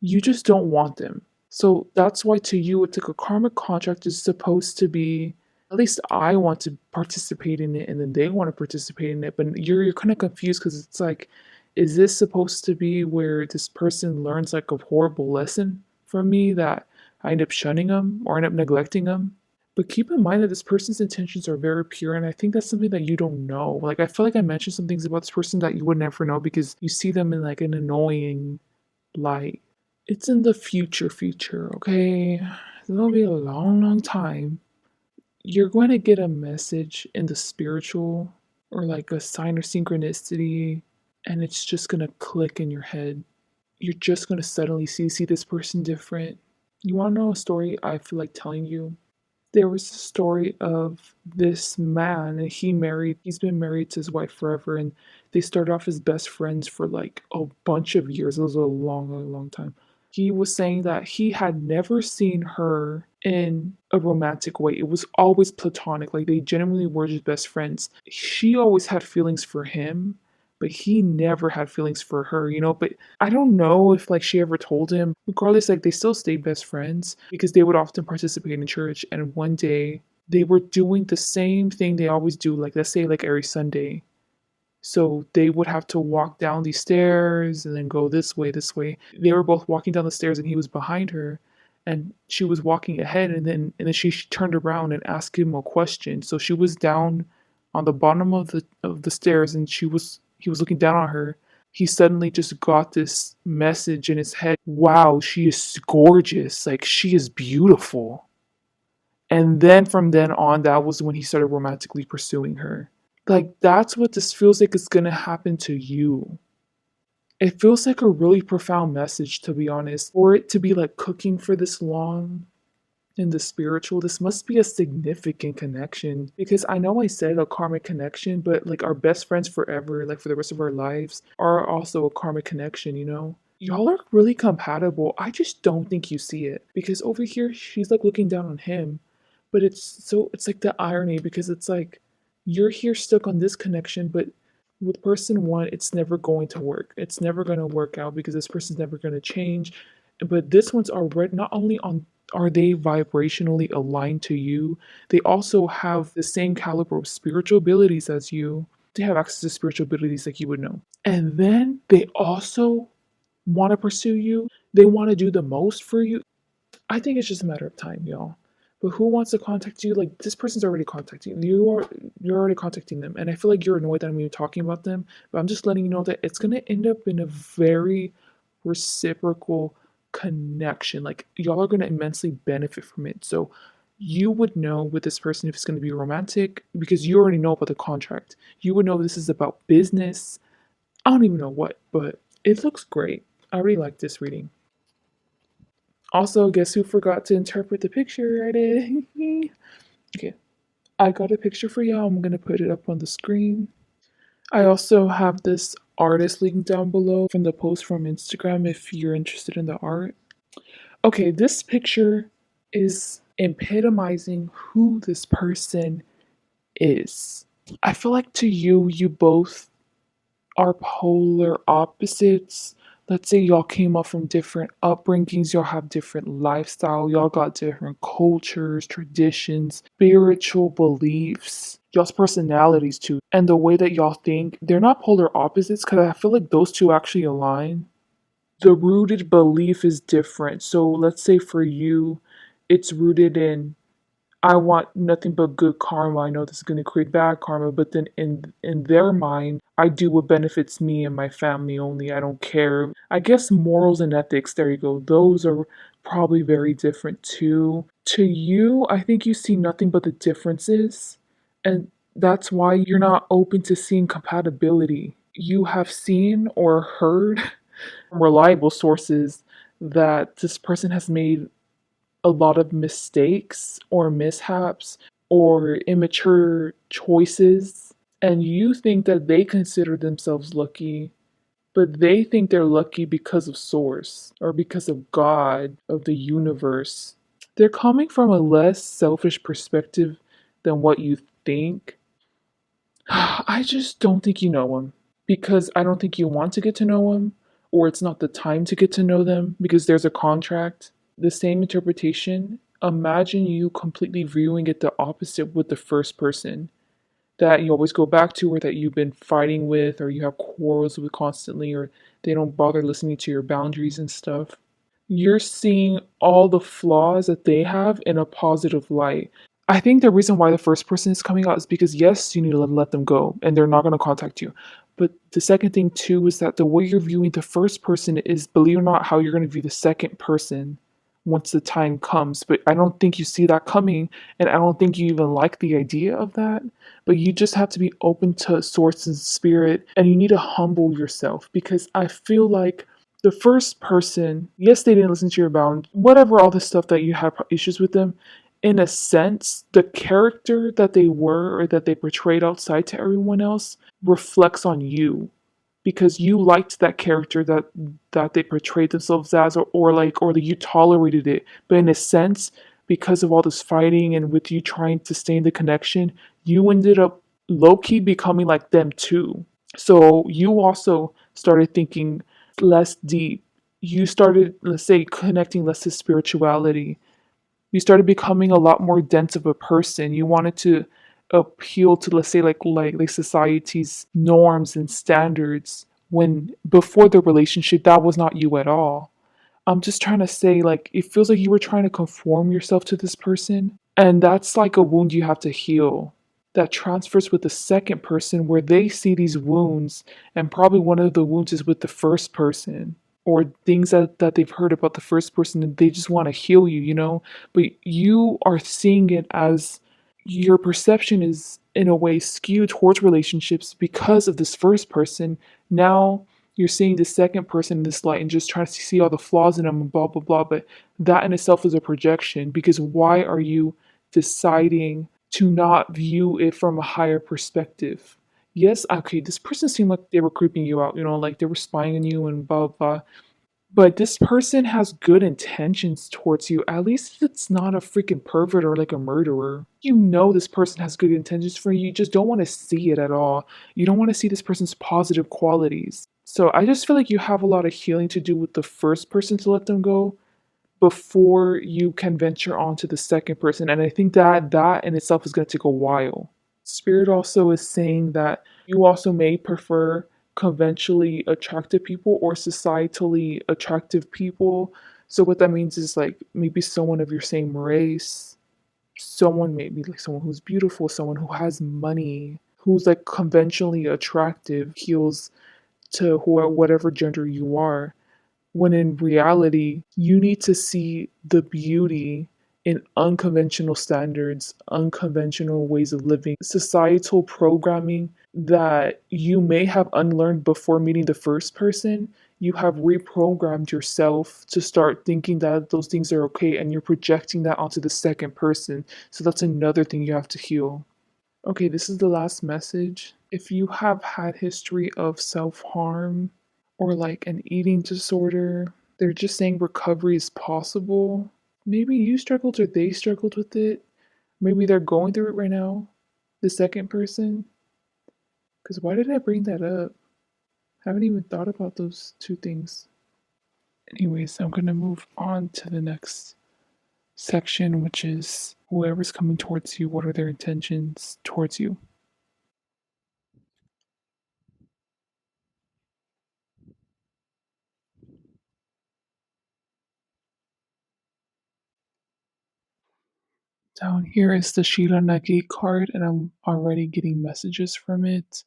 you just don't want them. So that's why to you, it's like a karmic contract is supposed to be, at least I want to participate in it, and then they want to participate in it. But you're kind of confused because it's like, is this supposed to be where this person learns, like, a horrible lesson from me that I end up shunning them or end up neglecting them? But keep in mind that this person's intentions are very pure, and I think that's something that you don't know. Like, I feel like I mentioned some things about this person that you would never know because you see them in, like, an annoying light. It's in the future, okay? It's gonna be a long, long time. You're going to get a message in the spiritual, or like a sign or synchronicity, and it's just gonna click in your head. You're just gonna suddenly see this person different. You wanna know a story I feel like telling you? There was a story of this man, and he's been married to his wife forever, and they started off as best friends for like a bunch of years. It was a long, long time. He was saying that he had never seen her in a romantic way. It was always platonic. Like, they genuinely were just best friends. She always had feelings for him, but he never had feelings for her. But I don't know if, like, she ever told him. Regardless, like, they still stayed best friends because they would often participate in church. And one day they were doing the same thing they always do, like, let's say, like, every Sunday. So they would have to walk down these stairs and then go this way, this way. They were both walking down the stairs, and he was behind her, and she was walking ahead, and then she turned around and asked him a question. So she was down on the bottom of the stairs, and he was looking down on her. He suddenly just got this message in his head. Wow, she is gorgeous. Like, she is beautiful. And then from then on, that was when he started romantically pursuing her. Like, that's what this feels like is gonna happen to you. It feels like a really profound message, to be honest. For it to be like cooking for this long in the spiritual, this must be a significant connection. Because I know I said a karmic connection, but like our best friends forever, like for the rest of our lives, are also a karmic connection, you know? Y'all are really compatible. I just don't think you see it. Because over here, she's like looking down on him. But it's like the irony because it's like you're here stuck on this connection, but with person one, it's never going to work. It's never going to work out because this person's never going to change. But this one's already not only on are they vibrationally aligned to you, they also have the same caliber of spiritual abilities as you. They have access to spiritual abilities like you would know. And then they also want to pursue you. They want to do the most for you. I think it's just a matter of time, y'all. But who wants to contact you? Like this person's already contacting you. You're already contacting them, and I feel like you're annoyed that I'm even talking about them. But I'm just letting you know that it's gonna end up in a very reciprocal connection. Like y'all are gonna immensely benefit from it. So you would know with this person if it's gonna be romantic because you already know about the contract. You would know this is about business. I don't even know what, but it looks great. I really like this reading. Also, guess who forgot to interpret the picture I did? Okay, I got a picture for y'all. I'm gonna put it up on the screen. I also have this artist link down below from the post from Instagram if you're interested in the art. Okay, this picture is epitomizing who this person is. I feel like to you, you both are polar opposites. Let's say y'all came up from different upbringings, y'all have different lifestyle, y'all got different cultures, traditions, spiritual beliefs, y'all's personalities too, and the way that y'all think. They're not polar opposites because I feel like those two actually align. The rooted belief is different. So let's say for you, it's rooted in I want nothing but good karma. I know this is going to create bad karma, but then in their mind, I do what benefits me and my family only. I don't care. I guess morals and ethics, there you go. Those are probably very different too. To you, I think you see nothing but the differences, and that's why you're not open to seeing compatibility. You have seen or heard from reliable sources that this person has made a lot of mistakes or mishaps or immature choices, and you think that they consider themselves lucky, but they think they're lucky because of source or because of God, of the universe. They're coming from a less selfish perspective than what you think. I just don't think you know them because I don't think you want to get to know them, or it's not the time to get to know them because there's a contract. The same interpretation. Imagine you completely viewing it the opposite with the first person that you always go back to, or that you've been fighting with, or you have quarrels with constantly, or they don't bother listening to your boundaries and stuff. You're seeing all the flaws that they have in a positive light. I think the reason why the first person is coming out is because yes, you need to let them go and they're not going to contact you. But the second thing too is that the way you're viewing the first person is, believe it or not, how you're going to view the second person once the time comes. But I don't think you see that coming, and I don't think you even like the idea of that. But you just have to be open to source and spirit, and you need to humble yourself because I feel like the first person, yes, they didn't listen to your bound, whatever, all the stuff that you have issues with them. In a sense, the character that they were or that they portrayed outside to everyone else reflects on you because you liked that character that they portrayed themselves as, or that you tolerated it. But in a sense, because of all this fighting and with you trying to stay in the connection, you ended up low-key becoming like them too. So you also started thinking less deep. You started, let's say, connecting less to spirituality. You started becoming a lot more dense of a person. You wanted to appeal to, let's say, like society's norms and standards, when before the relationship that was not you at all. I'm just trying to say, like, it feels like you were trying to conform yourself to this person, and that's like a wound you have to heal. that transfers with the second person where they see these wounds, and probably one of the wounds is with the first person, or things that they've heard about the first person and they just want to heal you, but you are seeing it as your perception is in a way skewed towards relationships because of this first person. Now you're seeing the second person in this light and just trying to see all the flaws in them and blah blah blah, but that in itself is a projection, because why are you deciding to not view it from a higher perspective? Yes, okay, this person seemed like they were creeping you out, like they were spying on you and blah blah blah, but this person has good intentions towards you. At least it's not a freaking pervert or like a murderer. You know this person has good intentions for you. You just don't want to see it at all. You don't want to see this person's positive qualities. So I just feel like you have a lot of healing to do with the first person to let them go before you can venture on to the second person. And I think that in itself is going to take a while. Spirit also is saying that you also may prefer conventionally attractive people or societally attractive people. So what that means is like maybe someone of your same race, someone maybe like someone who's beautiful, someone who has money, who's like conventionally attractive, heals to whatever gender you are, when in reality, you need to see the beauty in unconventional standards, unconventional ways of living, societal programming that you may have unlearned before meeting the first person. You have reprogrammed yourself to start thinking that those things are okay, and you're projecting that onto the second person. So that's another thing you have to heal. Okay, this is the last message. If you have had history of self-harm or like an eating disorder, they're just saying recovery is possible. Maybe you struggled or they struggled with it. Maybe they're going through it right now. The second person. Because why did I bring that up? I haven't even thought about those two things. Anyways, I'm going to move on to the next section, which is whoever's coming towards you, what are their intentions towards you? Down here is the Shiranagi card, and I'm already getting messages from it.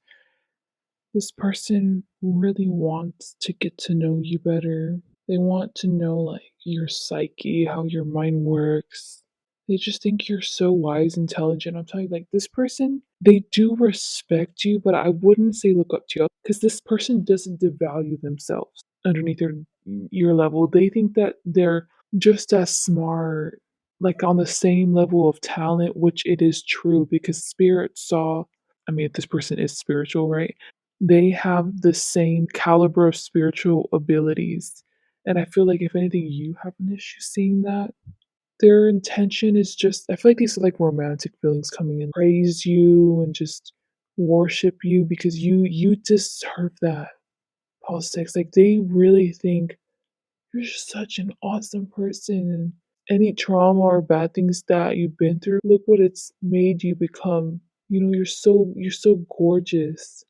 This person really wants to get to know you better. They want to know, like, your psyche, how your mind works. They just think you're so wise, intelligent. I'm telling you, like, this person, they do respect you, but I wouldn't say look up to you because this person doesn't devalue themselves underneath your level. They think that they're just as smart, like on the same level of talent, which it is true because spirit saw. I mean, if this person is spiritual, right? They have the same caliber of spiritual abilities. And I feel like if anything, you have an issue seeing that. Their intention is just, I feel like these are like romantic feelings coming in, praise you and just worship you because you deserve that. Politics, like they really think you're such an awesome person. Any trauma or bad things that you've been through, look what it's made you become. You're so gorgeous.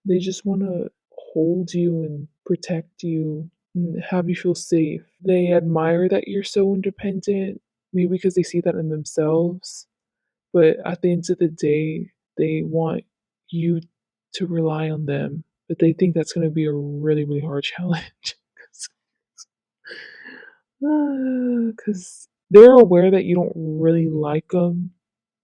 They just want to hold you and protect you and have you feel safe. They admire that you're so independent, maybe because they see that in themselves. But at the end of the day, they want you to rely on them. But they think that's going to be a really, really hard challenge. Because they're aware that you don't really like them,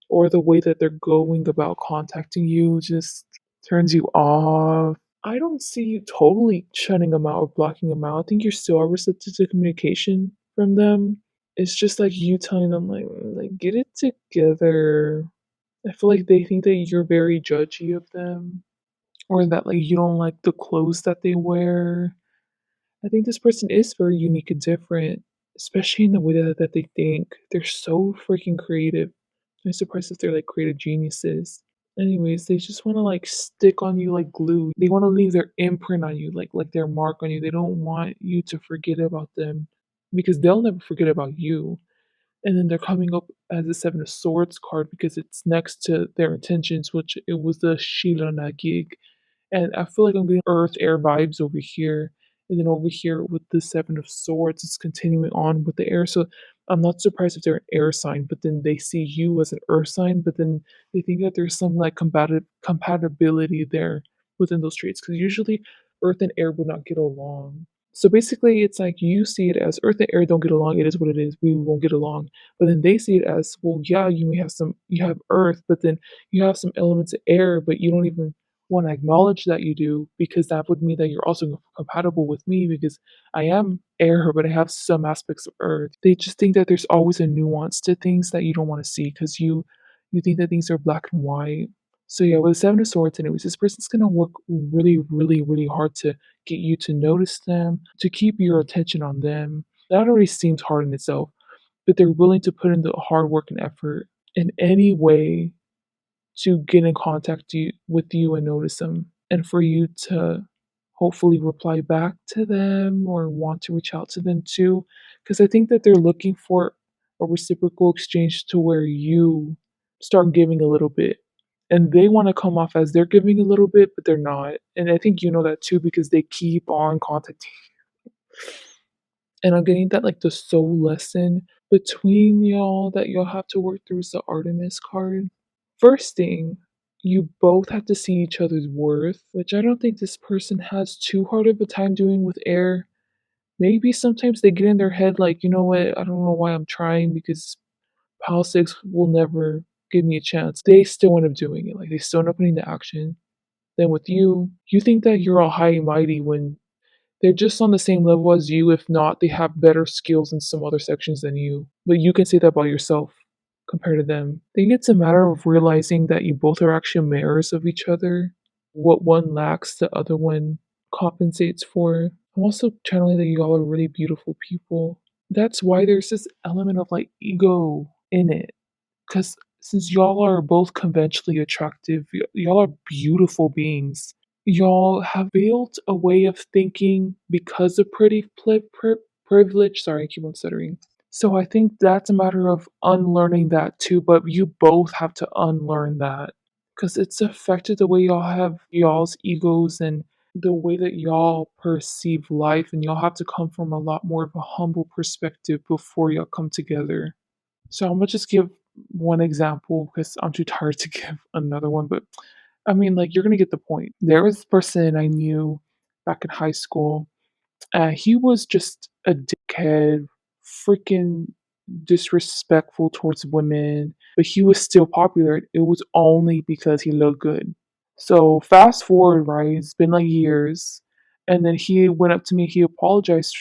or the way that they're going about contacting you just turns you off. I don't see you totally shutting them out or blocking them out. I think you're still receptive to communication from them. It's just like you telling them like get it together. I feel like they think that you're very judgy of them, or that like you don't like the clothes that they wear. I think this person is very unique and different, especially in the way that they think. They're so freaking creative. I'm surprised if they're like creative geniuses. Anyways, they just want to like stick on you like glue. They want to leave their imprint on you, like their mark on you. They don't want you to forget about them because they'll never forget about you. And then they're coming up as the Seven of Swords card because it's next to their intentions, which it was the Shilana gig. And I feel like I'm getting earth air vibes over here. And then over here with the Seven of Swords, it's continuing on with the air. So I'm not surprised if they're an air sign, but then they see you as an earth sign, but then they think that there's some like compatibility there within those traits because usually earth and air would not get along. So basically, it's like you see it as earth and air don't get along. It is what it is. We won't get along. But then they see it as, well, yeah, you may have some, you have earth, but then you have some elements of air, but you don't even want to acknowledge that you do because that would mean that you're also compatible with me because I am air, but I have some aspects of earth. They just think that there's always a nuance to things that you don't want to see because you think that things are black and white. So yeah, with the Seven of Swords, anyways, this person's gonna work really, really, really hard to get you to notice them, to keep your attention on them. That already seems hard in itself, but they're willing to put in the hard work and effort in any way to get in contact with you and notice them, and for you to hopefully reply back to them or want to reach out to them too. Because I think that they're looking for a reciprocal exchange to where you start giving a little bit. And they want to come off as they're giving a little bit, but they're not. And I think you know that too because they keep on contacting. And I'm getting that like the soul lesson between y'all that you'll have to work through is the Artemis card. First thing, you both have to see each other's worth, which I don't think this person has too hard of a time doing with air. Maybe sometimes they get in their head like, you know what, I don't know why I'm trying because Pal 6 will never give me a chance. They still end up doing it. Like they still end up putting the action. Then with you think that you're all high and mighty when they're just on the same level as you. If not, they have better skills in some other sections than you. But you can say that about yourself compared to them. I think it's a matter of realizing that you both are actually mirrors of each other. What one lacks, the other one compensates for. I'm also channeling that y'all are really beautiful people. That's why there's this element of like ego in it. Because since y'all are both conventionally attractive, y'all are beautiful beings. Y'all have built a way of thinking because of privilege. Sorry, I keep on stuttering. So I think that's a matter of unlearning that too, but you both have to unlearn that because it's affected the way y'all have y'all's egos and the way that y'all perceive life, and y'all have to come from a lot more of a humble perspective before y'all come together. So I'm gonna just give one example because I'm too tired to give another one, but I mean, like, you're gonna get the point. There was this person I knew back in high school. He was just a dickhead, freaking disrespectful towards women, but he was still popular. It was only because he looked good. So fast forward, right? It's been like years, and then he went up to me. He apologized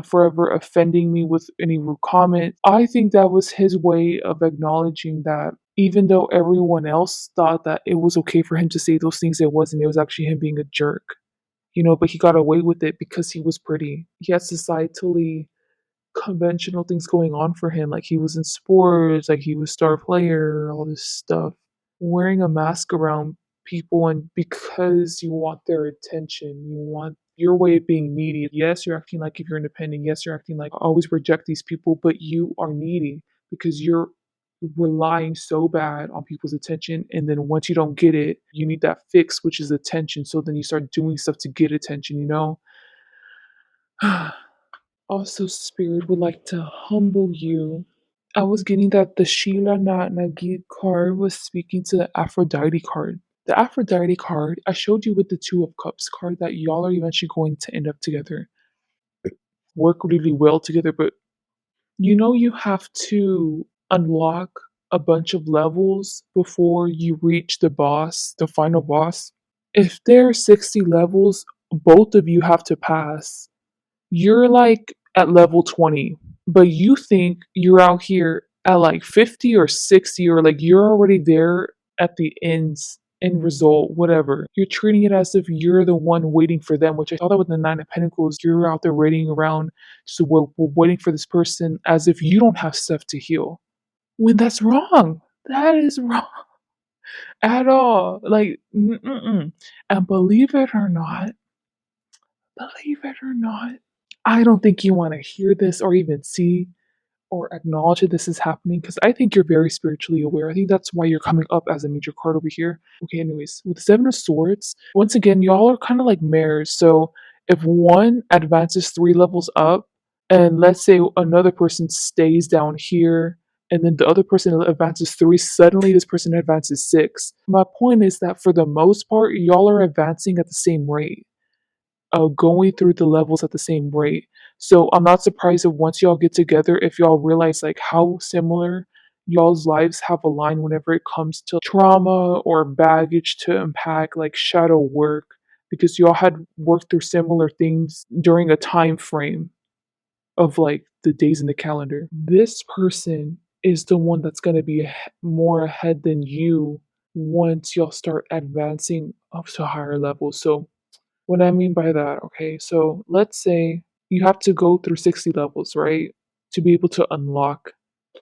for ever offending me with any rude comment. I think that was his way of acknowledging that even though everyone else thought that it was okay for him to say those things, it wasn't. It was actually him being a jerk, you know. But he got away with it because he was pretty. He had societally conventional things going on for him. Like he was in sports, like he was star player, all this stuff. Wearing a mask around people and because you want their attention, you want your way of being needy. Yes, you're acting like if you're independent. Yes, you're acting like always reject these people, but you are needy because you're relying so bad on people's attention, and then once you don't get it, you need that fix, which is attention. So then you start doing stuff to get attention, you know. Also, Spirit would like to humble you. I was getting that the Sheila Nat Nagid card was speaking to the Aphrodite card. The Aphrodite card, I showed you with the Two of Cups card that y'all are eventually going to end up together, work really well together, but you know you have to unlock a bunch of levels before you reach the boss, the final boss. If there are 60 levels, both of you have to pass. You're like at level 20, but you think you're out here at like 50 or 60, or like you're already there at the end result, whatever. You're treating it as if you're the one waiting for them, which I saw that with the Nine of Pentacles. You're out there waiting around, so we're waiting for this person as if you don't have stuff to heal. When that's wrong. That is wrong at all. Like, mm-mm. And believe it or not, I don't think you want to hear this or even see or acknowledge that this is happening because I think you're very spiritually aware. I think that's why you're coming up as a major card over here. Okay, anyways, with the Seven of Swords, once again, y'all are kind of like mirrors. So if one advances 3 levels up, And let's say another person stays down here and then the other person advances 3, suddenly this person advances 6. My point is that for the most part, y'all are advancing at the same rate, going through the levels at the same rate. So I'm not surprised if once y'all get together, if y'all realize like how similar y'all's lives have aligned whenever it comes to trauma or baggage to unpack, like shadow work, because y'all had worked through similar things during a time frame of like the days in the calendar. This person is the one that's going to be more ahead than you once y'all start advancing up to higher levels. So what I mean by that, okay, so let's say you have to go through 60 levels, right, to be able to unlock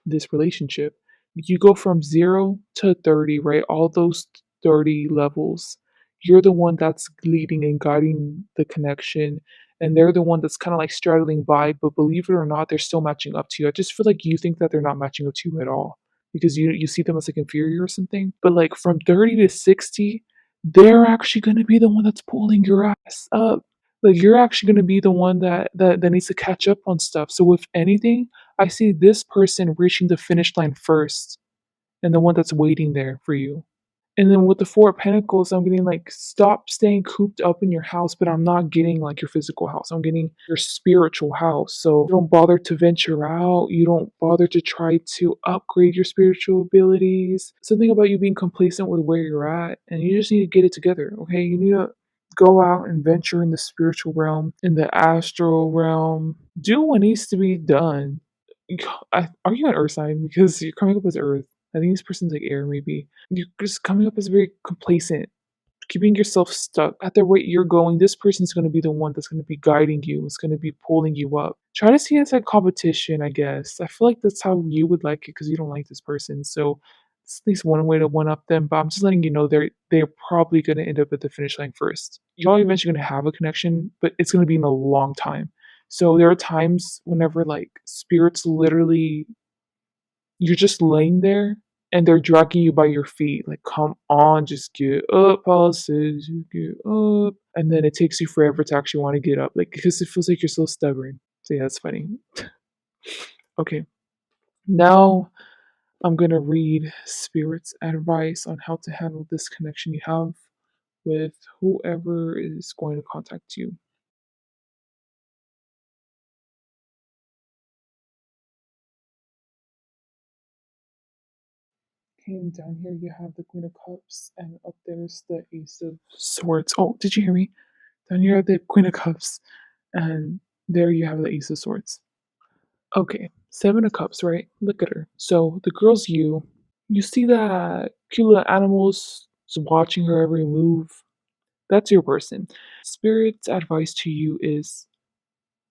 this relationship. You go from 0 to 30, right? All those 30 levels. You're the one that's leading and guiding the connection, and they're the one that's kind of like straddling by, but believe it or not, they're still matching up to you. I just feel like you think that they're not matching up to you at all because you see them as like inferior or something. But like from 30 to 60, they're actually going to be the one that's pulling your ass up. Like you're actually going to be the one that needs to catch up on stuff. So if anything, I see this person reaching the finish line first and the one that's waiting there for you. And then with the Four of Pentacles, I'm getting like, stop staying cooped up in your house, but I'm not getting like your physical house. I'm getting your spiritual house. So you don't bother to venture out. You don't bother to try to upgrade your spiritual abilities. Something about you being complacent with where you're at, and you just need to get it together, okay? You need to go out and venture in the spiritual realm, in the astral realm. Do what needs to be done. Are you an earth sign? Because you're coming up as earth. I think this person's like air, maybe. You're just coming up as very complacent, keeping yourself stuck. At the rate you're going, this person's going to be the one that's going to be guiding you, it's going to be pulling you up. Try to see it as like competition, I guess. I feel like that's how you would like it because you don't like this person. So it's at least one way to one up them, but I'm just letting you know they're probably going to end up at the finish line first. Y'all eventually going to have a connection, but it's going to be in a long time. So there are times whenever like spirits literally you're just laying there and they're dragging you by your feet. Like, come on, just get up, Alice, you get up. And then it takes you forever to actually want to get up, like, because it feels like you're so stubborn. So, yeah, that's funny. Okay, now I'm going to read Spirit's advice on how to handle this connection you have with whoever is going to contact you. Okay, and down here you have the Queen of Cups, and up there's the Ace of Swords. Oh, did you hear me? Down here the Queen of Cups, and there you have the Ace of Swords. Okay, Seven of Cups, right? Look at her. So the girl's you. You see that cute little animals just watching her every move. That's your person. Spirit's advice to you is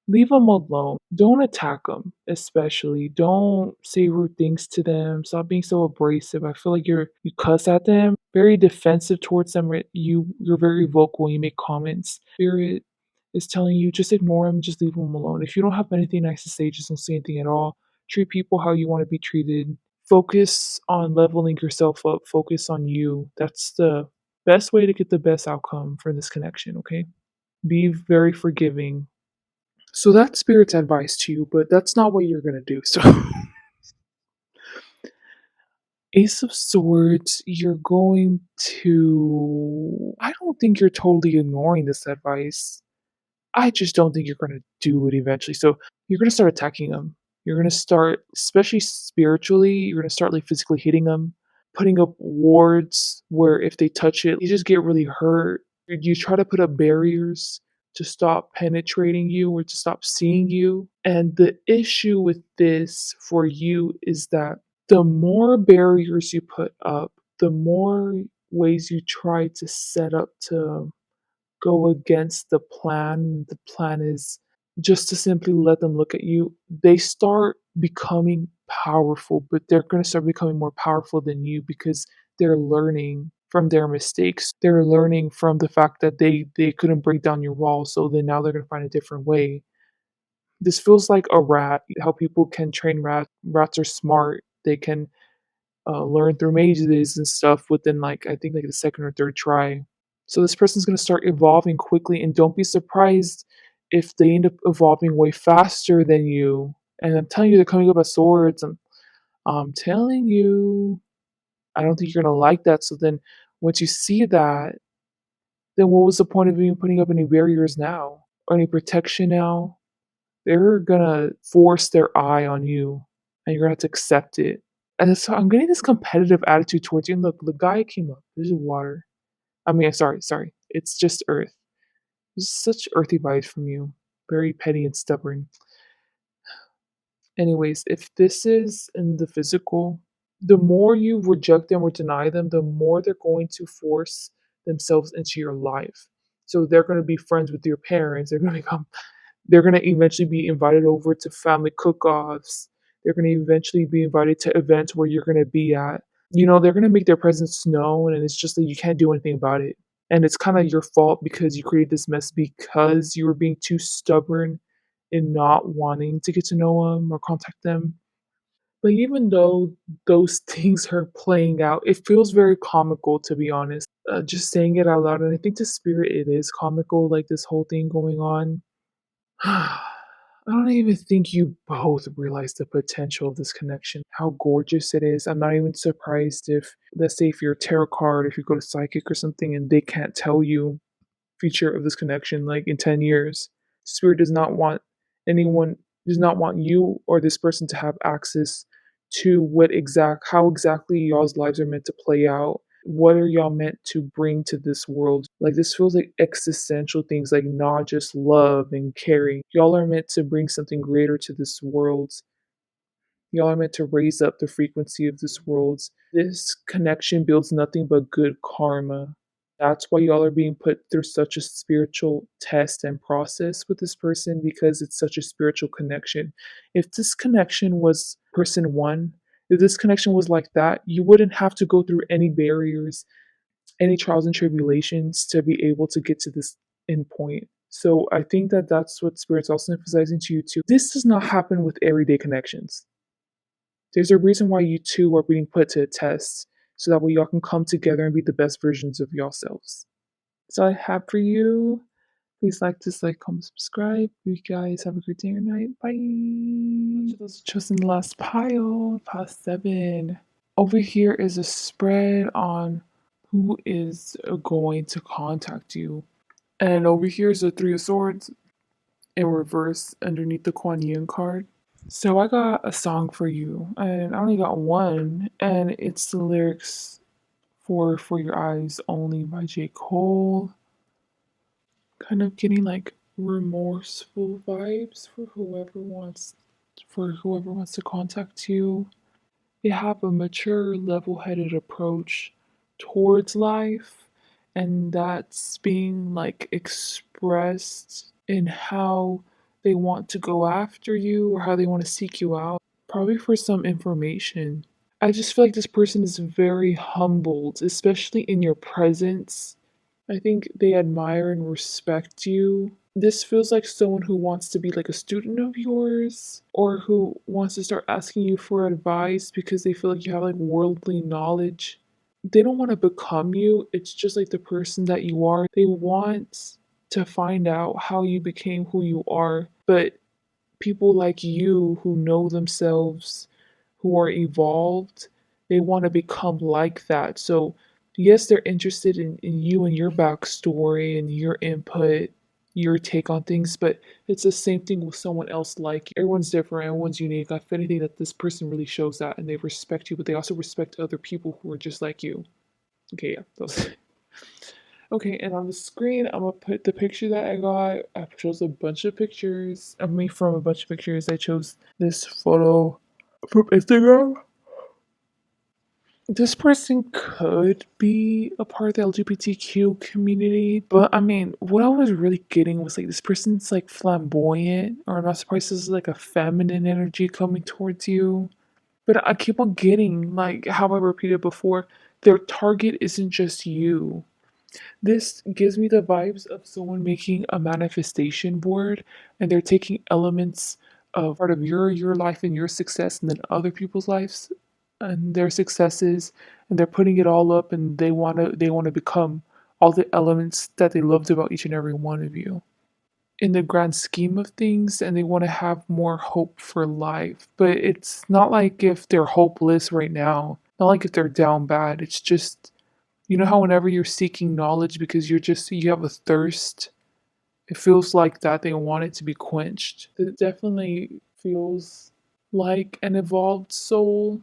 leave them alone. Don't attack them, especially. Don't say rude things to them. Stop being so abrasive. I feel like you cuss at them, very defensive towards them. Right? You're very vocal. You make comments. Spirit is telling you just ignore them. Just leave them alone. If you don't have anything nice to say, just don't say anything at all. Treat people how you want to be treated. Focus on leveling yourself up. Focus on you. That's the best way to get the best outcome for this connection. Okay. Be very forgiving. So that's Spirit's advice to you, but that's not what you're gonna do. So, Ace of Swords, you're going to. I don't think you're totally ignoring this advice. I just don't think you're gonna do it eventually. So, you're gonna start attacking them. You're gonna start, especially spiritually, you're gonna start like physically hitting them, putting up wards where if they touch it, you just get really hurt. You try to put up barriers to stop penetrating you or to stop seeing you. And the issue with this for you is that the more barriers you put up, the more ways you try to set up to go against the plan. The plan is just to simply let them look at you. They start becoming powerful, but they're going to start becoming more powerful than you because they're learning from their mistakes. They're learning from the fact that they couldn't break down your wall, so then now they're going to find a different way. This feels like a rat. How people can train rats. Rats are smart. They can learn through mazes and stuff within like I think like the second or third try. So this person's gonna start evolving quickly, and don't be surprised if they end up evolving way faster than you, and I'm telling you they're coming up as swords, I'm telling you, I don't think you're gonna like that. So then once you see that, then what was the point of even putting up any barriers now? Or any protection now? They're gonna force their eye on you and you're gonna have to accept it. And so I'm getting this competitive attitude towards you. And look, the guy came up. This is water. I mean, sorry. It's just earth. There's such earthy vibes from you. Very petty and stubborn. Anyways, if this is in the physical, the more you reject them or deny them, the more they're going to force themselves into your life. So they're going to be friends with your parents. They're going to eventually be invited over to family cook-offs. They're going to eventually be invited to events where you're going to be at. They're going to make their presence known, and it's just that you can't do anything about it. And it's kind of your fault because you created this mess because you were being too stubborn in not wanting to get to know them or contact them. But even though those things are playing out, it feels very comical, to be honest. Just saying it out loud, and I think to spirit it is comical, like this whole thing going on. I don't even think you both realize the potential of this connection, how gorgeous it is. I'm not even surprised if, let's say, if you're a tarot card, if you go to psychic or something, and they can't tell you future of this connection, like in 10 years. Spirit anyone, does not want you or this person to have access to how exactly y'all's lives are meant to play out. What are y'all meant to bring to this world? Like, this feels like existential things, like not just love and caring. Y'all are meant to bring something greater to this world. Y'all are meant to raise up the frequency of this world. This connection builds nothing but good karma. That's why y'all are being put through such a spiritual test and process with this person, because it's such a spiritual connection. If this connection was person one, if this connection was like that, you wouldn't have to go through any barriers, any trials and tribulations to be able to get to this end point. So I think that that's what Spirit's also emphasizing to you too. This does not happen with everyday connections. There's a reason why you two are being put to a test, so that way y'all can come together and be the best versions of yourselves. That's all I have for you. Please like, dislike, comment, subscribe. You guys have a great day or night. Bye. Those chosen the last pile 7. Over here is a spread on who is going to contact you. And over here is a 3 of Swords in reverse underneath the Kuan Yin card. So I got a song for you, and I only got one, and it's the lyrics for Your Eyes Only by J. Cole. Kind of getting like remorseful vibes for whoever wants to contact you. They have a mature, level-headed approach towards life, and that's being like expressed in how they want to go after you or how they want to seek you out, probably for some information. I just feel like this person is very humbled, especially in your presence. I think they admire and respect you. This feels like someone who wants to be like a student of yours, or who wants to start asking you for advice because they feel like you have like worldly knowledge. They don't want to become you, it's just like the person that you are. They want to find out how you became who you are, but people like you who know themselves, who are evolved, they want to become like that. So, yes, they're interested in you and your backstory and your input, your take on things, but it's the same thing with someone else like you. Everyone's different, everyone's unique. If anything, that this person really shows that, and they respect you, but they also respect other people who are just like you. Okay, yeah, those. Okay, and on the screen, I'm gonna put the picture that I got. I chose a bunch of pictures. I mean, from a bunch of pictures, I chose this photo from Instagram. This person could be a part of the LGBTQ community, but I mean, what I was really getting was like this person's like flamboyant, or I'm not surprised this is like a feminine energy coming towards you. But I keep on getting, like how I repeated before, their target isn't just you. This gives me the vibes of someone making a manifestation board, and they're taking elements of part of your life and your success, and then other people's lives and their successes, and they're putting it all up, and they want to become all the elements that they loved about each and every one of you. in the grand scheme of things and they want to have more hope for life. But it's not like if they're hopeless right now, not like if they're down bad. It's just, you know how whenever you're seeking knowledge because you have a thirst, it feels like that they want it to be quenched. It definitely feels like an evolved soul.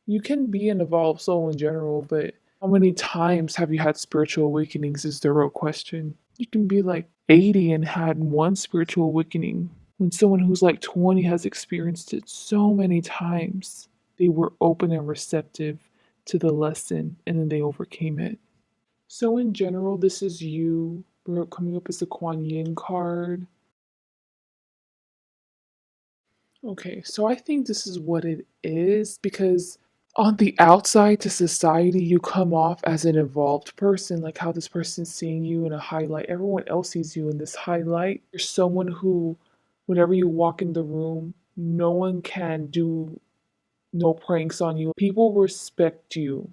You can be an evolved soul in general, but how many times have you had spiritual awakenings is the real question. You can be like 80 and had one spiritual awakening when someone who's like 20 has experienced it so many times. They were open and receptive to the lesson and then they overcame it. So, in general, this is you. We're coming up as a Kuan Yin card. Okay, so I think this is what it is because on the outside to society, you come off as an evolved person, like how this person's seeing you in a highlight. Everyone else sees you in this highlight. You're someone who, whenever you walk in the room, no one can do no pranks on you. People respect you.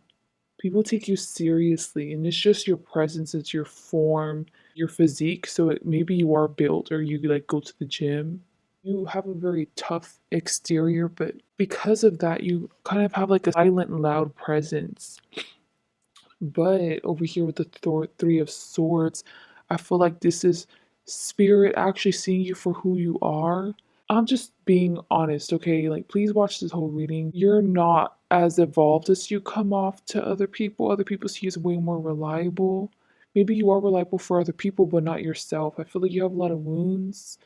People take you seriously, and it's just your presence, it's your form, your physique. So maybe you are built or you like go to the gym. You have a very tough exterior, but because of that, you kind of have like a silent, loud presence. But over here with the Three of Swords, I feel like this is spirit actually seeing you for who you are. I'm just being honest, okay? Like, please watch this whole reading. You're not as evolved as you come off to other people. Other people see you as way more reliable. Maybe you are reliable for other people, but not yourself. I feel like you have a lot of wounds.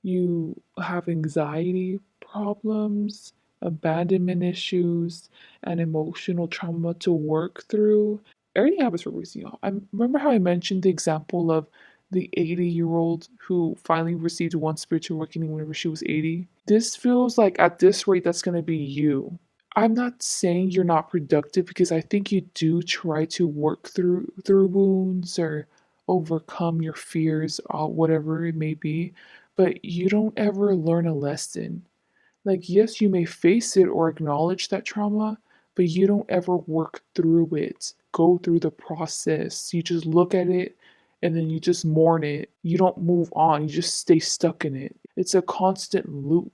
You have anxiety problems, abandonment issues, and emotional trauma to work through. Everything happens for a reason, y'all. I remember how I mentioned the example of the 80-year-old who finally received one spiritual awakening whenever she was 80. This feels like at this rate, that's going to be you. I'm not saying you're not productive because I think you do try to work through wounds or overcome your fears, whatever it may be, but you don't ever learn a lesson. Like, yes, you may face it or acknowledge that trauma, but you don't ever work through it, go through the process. You just look at it and then you just mourn it. You don't move on, you just stay stuck in it. It's a constant loop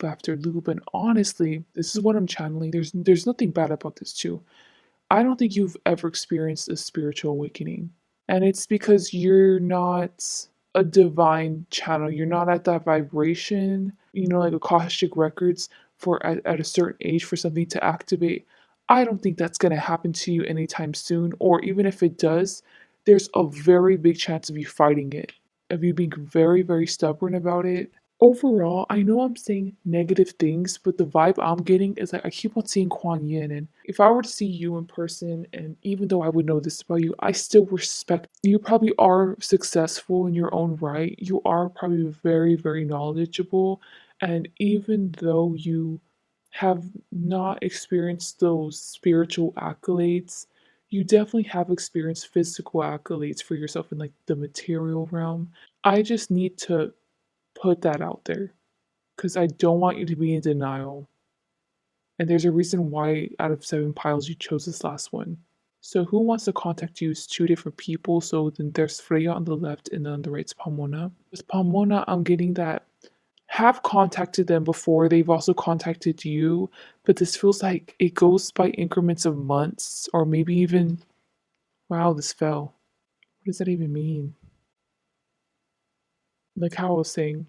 after loop. And honestly, this is what I'm channeling. There's nothing bad about this too. I don't think you've ever experienced a spiritual awakening. And it's because you're not a divine channel. You're not at that vibration, like Akashic records for at a certain age for something to activate. I don't think that's going to happen to you anytime soon. Or even if it does, there's a very big chance of you fighting it, of you being very, very stubborn about it. Overall, I know I'm saying negative things, but the vibe I'm getting is like I keep on seeing Kuan Yin. And if I were to see you in person, and even though I would know this about you, I still respect you. Probably are successful in your own right. You are probably very, very knowledgeable. And even though you have not experienced those spiritual accolades, you definitely have experienced physical accolades for yourself in like the material realm. I just need to put that out there because I don't want you to be in denial. And there's a reason why out of 7 piles you chose this last one. So who wants to contact you is two different people. So then there's Freya on the left and then on the right's Pomona. With Pomona, I'm getting that have contacted them before. They've also contacted you, but this feels like it goes by increments of months or maybe even, wow, this fell. What does that even mean? Like how I was saying,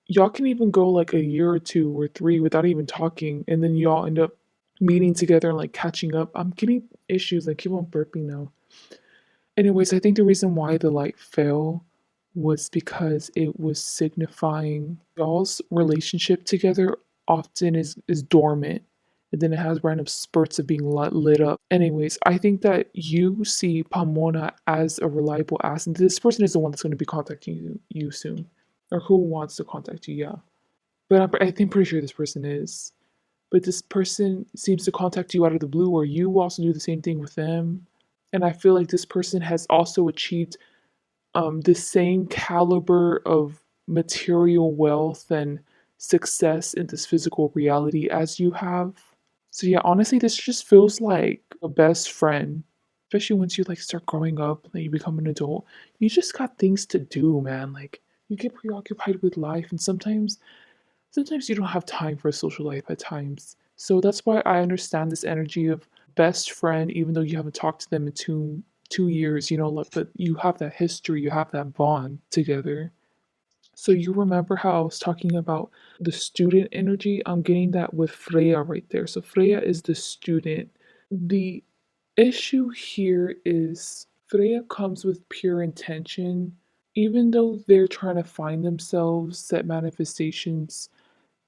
y'all can even go like a year or 2 or 3 without even talking, and then y'all end up meeting together and like catching up. I'm getting issues. I keep on burping now. Anyways, I think the reason why the light fell was because it was signifying y'all's relationship together often is dormant. And then it has random spurts of being lit up. Anyways, I think that you see Pomona as a reliable asset. This person is the one that's going to be contacting you soon, or who wants to contact you. Yeah, but I think pretty sure this person is. But this person seems to contact you out of the blue, or you also do the same thing with them. And I feel like this person has also achieved the same caliber of material wealth and success in this physical reality as you have. So yeah, honestly, this just feels like a best friend. especially once you like start growing up and you become an adult, you just got things to do, man. Like you get preoccupied with life, and sometimes you don't have time for a social life at times. So that's why I understand this energy of best friend, even though you haven't talked to them in 2 years, like, but you have that history, you have that bond together. So you remember how I was talking about the student energy? I'm getting that with Freya right there. So Freya is the student. The issue here is Freya comes with pure intention. Even though they're trying to find themselves, set manifestations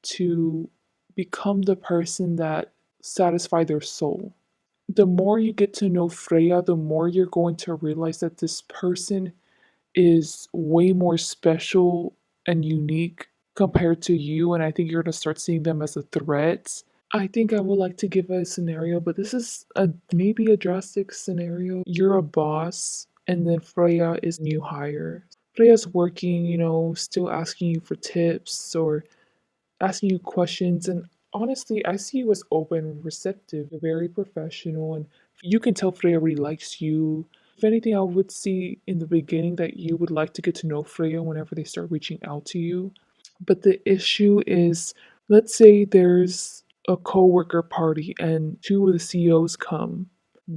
to become the person that satisfy their soul. The more you get to know Freya, the more you're going to realize that this person is way more special and unique compared to you, and I think you're going to start seeing them as a threat. I think I would like to give a scenario, but this is a maybe a drastic scenario. You're a boss, and then Freya is new hire. Freya's working, still asking you for tips or asking you questions. And honestly, I see you as open, receptive, very professional, and you can tell Freya really likes you. If anything, I would see in the beginning that you would like to get to know Freya whenever they start reaching out to you. But the issue is, let's say there's a coworker party and two of the CEOs come.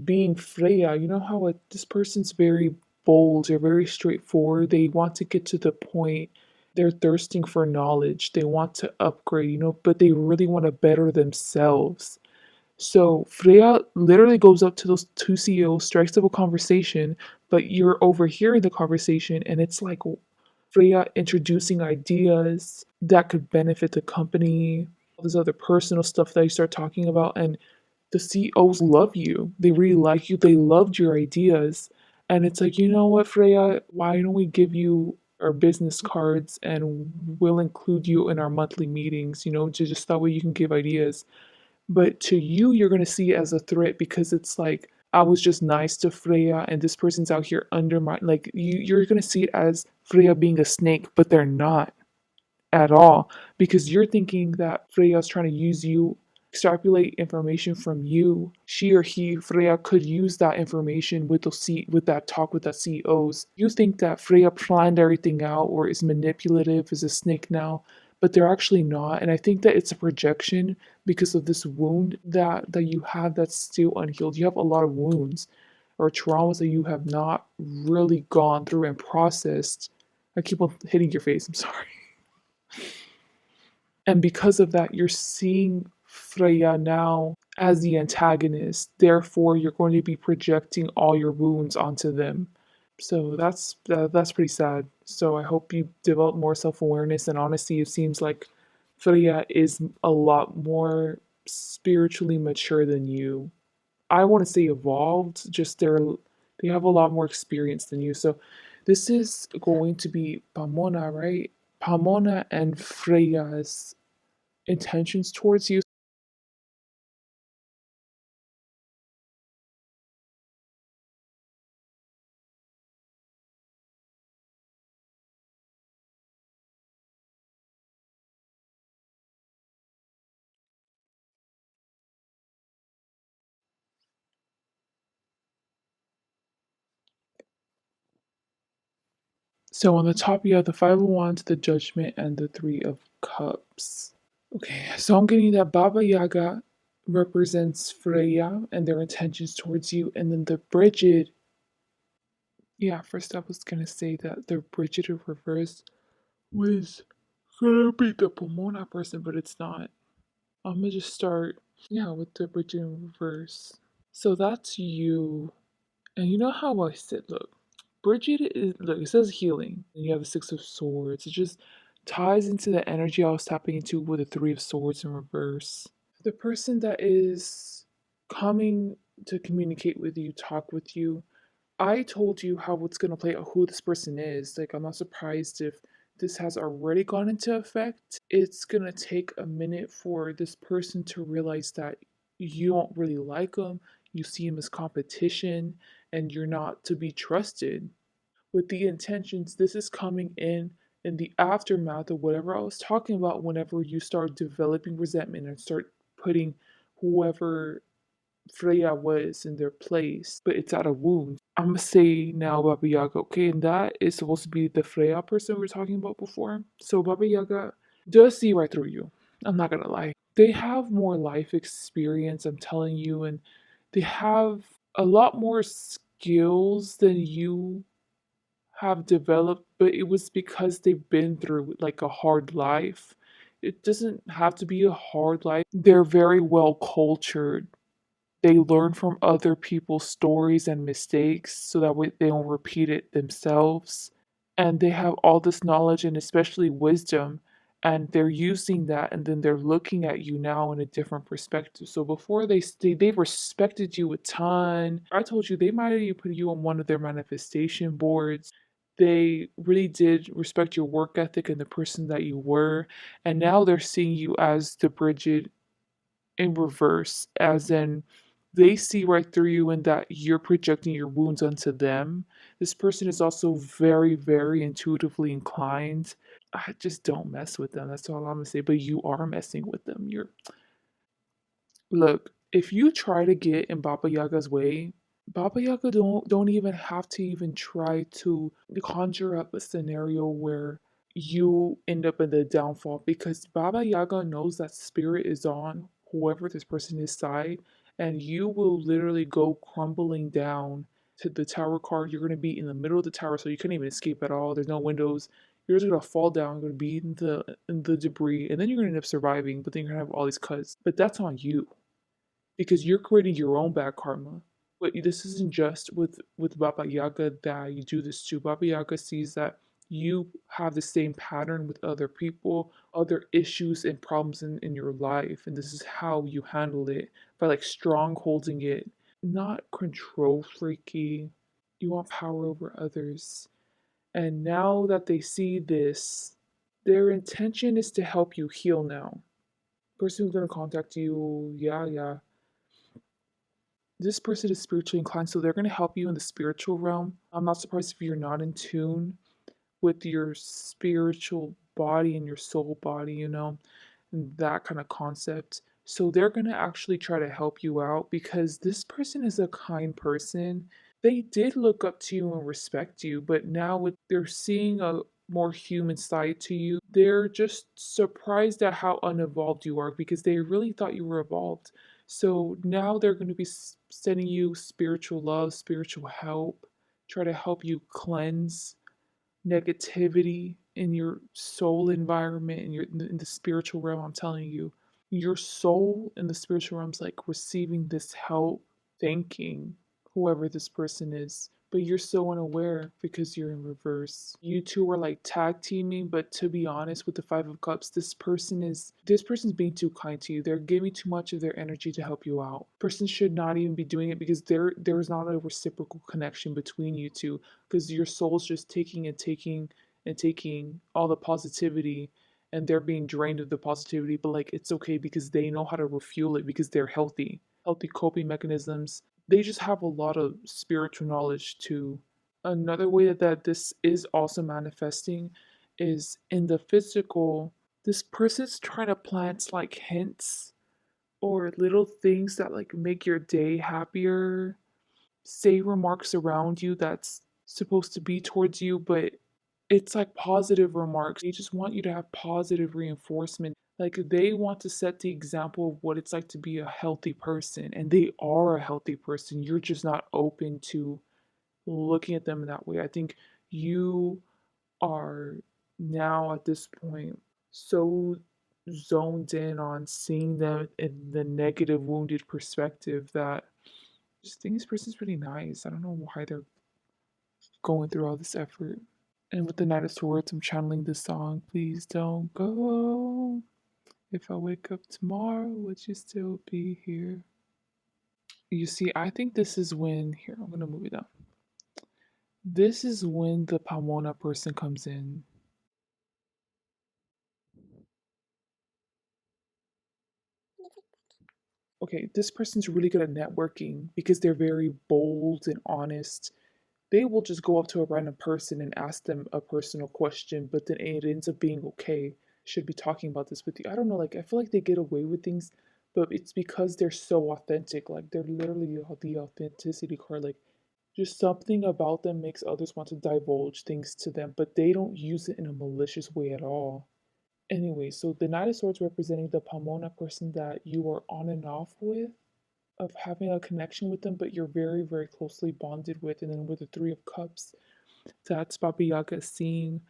Being Freya, you know how this person's very bold, they're very straightforward, they want to get to the point, they're thirsting for knowledge, they want to upgrade, but they really want to better themselves. So Freya literally goes up to those two CEOs, strikes up a conversation, but you're overhearing the conversation, and it's like Freya introducing ideas that could benefit the company, all this other personal stuff that you start talking about, and the CEOs love you. They really like you. They loved your ideas. And it's like, you know what, Freya, why don't we give you our business cards and we'll include you in our monthly meetings, to just that way you can give ideas. But to you, you're going to see it as a threat because it's like, I was just nice to Freya and this person's out here undermine. Like, you're going to see it as Freya being a snake, but they're not at all because you're thinking that Freya's trying to use you, extrapolate information from you. She or he, Freya, could use that information with that talk with the CEOs. You think that Freya planned everything out or is manipulative, is a snake now, but they're actually not. And I think that it's a projection because of this wound that you have that's still unhealed. You have a lot of wounds or traumas that you have not really gone through and processed. I keep on hitting your face, I'm sorry. And because of that, you're seeing Freya now as the antagonist. Therefore, you're going to be projecting all your wounds onto them. So that's pretty sad. So I hope you develop more self-awareness. And honestly, it seems like Freya is a lot more spiritually mature than you. I want to say evolved. Just they have a lot more experience than you. So this is going to be Pamona, right? Pamona and Freya's intentions towards you. So on the top, you have the Five of Wands, the Judgment, and the Three of Cups. Okay, so I'm getting that Baba Yaga represents Freya and their intentions towards you, and then the Bridget. Yeah, first I was gonna say that the Bridget in reverse was gonna be the Pomona person, but it's not. I'm gonna just start, yeah, with the Bridget in reverse. So that's you. And you know how I said, look, Bridget is, look, it says healing, and you have the Six of Swords. It just ties into the energy I was tapping into with the Three of Swords in reverse. The person that is coming to communicate with you, talk with you, I told you how it's going to play out, who this person is. Like, I'm not surprised if this has already gone into effect. It's going to take a minute for this person to realize that you don't really like them, you see him as competition, and you're not to be trusted. With the intentions, this is coming in the aftermath of whatever I was talking about whenever you start developing resentment and start putting whoever Freya was in their place, but it's out of wound. I'm gonna say now Baba Yaga, okay, and that is supposed to be the Freya person we were talking about before. So Baba Yaga does see right through you. I'm not gonna lie. They have more life experience, I'm telling you, and they have a lot more skills than you have developed, but it was because they've been through like a hard life. It doesn't have to be a hard life. They're very well cultured. They learn from other people's stories and mistakes so that way they don't repeat it themselves. And they have all this knowledge and especially wisdom, and they're using that, and then they're looking at you now in a different perspective. So before they respected you a ton. I told you they might have even put you on one of their manifestation boards. They really did respect your work ethic and the person that you were, and now they're seeing you as the Bridget in reverse, as in they see right through you and that you're projecting your wounds onto them. This person is also very, very intuitively inclined. I just don't mess with them. That's all I'm gonna say. But you are messing with them. You're Look, if you try to get in Baba Yaga's way, Baba Yaga don't even have to even try to conjure up a scenario where you end up in the downfall, because Baba Yaga knows that spirit is on whoever this person is side, and you will literally go crumbling down to the tower card. You're gonna be in the middle of the tower, so you can't even escape at all. There's no windows. You're just gonna fall down. You're gonna be in the debris, and then you're gonna end up surviving. But then you're gonna have all these cuts. But that's on you because you're creating your own bad karma. But this isn't just with Baba Yaga that you do this to. Baba Yaga sees that you have the same pattern with other people, other issues and problems in your life, and this is how you handle it by like strong holding it, not control freaky. You want power over others. And now that they see this, their intention is to help you heal now. Person who's gonna contact you, yeah, this person is spiritually inclined, so they're going to help you in the spiritual realm. I'm not surprised if you're not in tune with your spiritual body and your soul body, and that kind of concept. So they're going to actually try to help you out because this person is a kind person. They did look up to you and respect you, but now with they're seeing a more human side to you, they're just surprised at how unevolved you are because they really thought you were evolved. So now they're going to be sending you spiritual love, spiritual help, try to help you cleanse negativity in your soul environment, in the spiritual realm. I'm telling you, your soul in the spiritual realm is like receiving this help, thanking whoever this person is, but you're so unaware because you're in reverse. You two are like tag teaming, but to be honest, with the Five of Cups, this person's being too kind to you. They're giving too much of their energy to help you out. Person should not even be doing it because there's not a reciprocal connection between you two, because your soul's just taking and taking and taking all the positivity, and they're being drained of the positivity, but like it's okay because they know how to refuel it because they're healthy coping mechanisms. They just have a lot of spiritual knowledge too. Another way that this is also manifesting is in the physical. This person's trying to plant like hints or little things that like make your day happier, say remarks around you that's supposed to be towards you, but it's like positive remarks. They just want you to have positive reinforcement. Like they want to set the example of what it's like to be a healthy person, and they are a healthy person. You're just not open to looking at them in that way. I think you are now at this point so zoned in on seeing them in the negative, wounded perspective that just think this person's really nice. I don't know why they're going through all this effort. And with the Knight of Swords, I'm channeling this song. Please don't go. If I wake up tomorrow, would you still be here? You see, I think this is when. Here, I'm gonna move it down. This is when the Pomona person comes in. Okay, this person's really good at networking because they're very bold and honest. They will just go up to a random person and ask them a personal question, but then it ends up being okay. Should be talking about this with you. I don't know, like I feel like they get away with things, but it's because they're so authentic. Like they're literally the authenticity card. Like just something about them makes others want to divulge things to them, but they don't use it in a malicious way at all. Anyway, so the Knight of Swords representing the Pomona person that you are on and off with, of having a connection with them, but you're very, very closely bonded with. And then with the Three of Cups, that's Baba Yaga seeing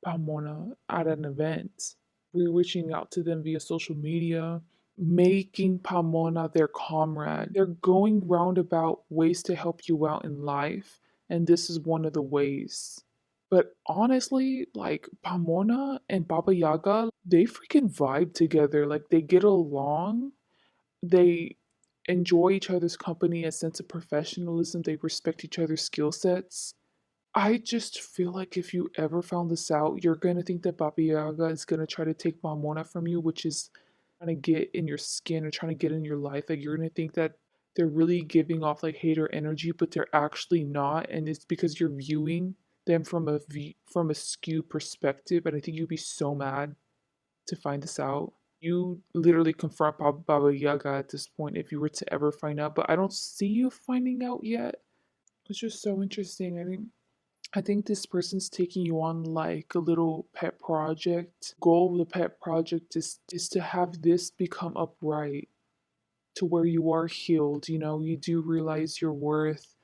Pomona at an event, reaching out to them via social media, making Pomona their comrade. They're going roundabout ways to help you out in life, and this is one of the ways. But honestly, like Pomona and Baba Yaga, they freaking vibe together. Like they get along, they enjoy each other's company, a sense of professionalism, they respect each other's skill sets. I just feel like if you ever found this out, you're gonna think that Baba Yaga is gonna try to take Mamona from you, which is trying to get in your skin or trying to get in your life. Like you're gonna think that they're really giving off like hater energy, but they're actually not, and it's because you're viewing them from from a skewed perspective. And I think you'd be so mad to find this out. You literally confront Baba Yaga at this point if you were to ever find out, but I don't see you finding out yet. It's just so interesting. I think this person's taking you on like a little pet project. Goal of the pet project is to have this become upright to where you are healed. You know, you do realize your worth,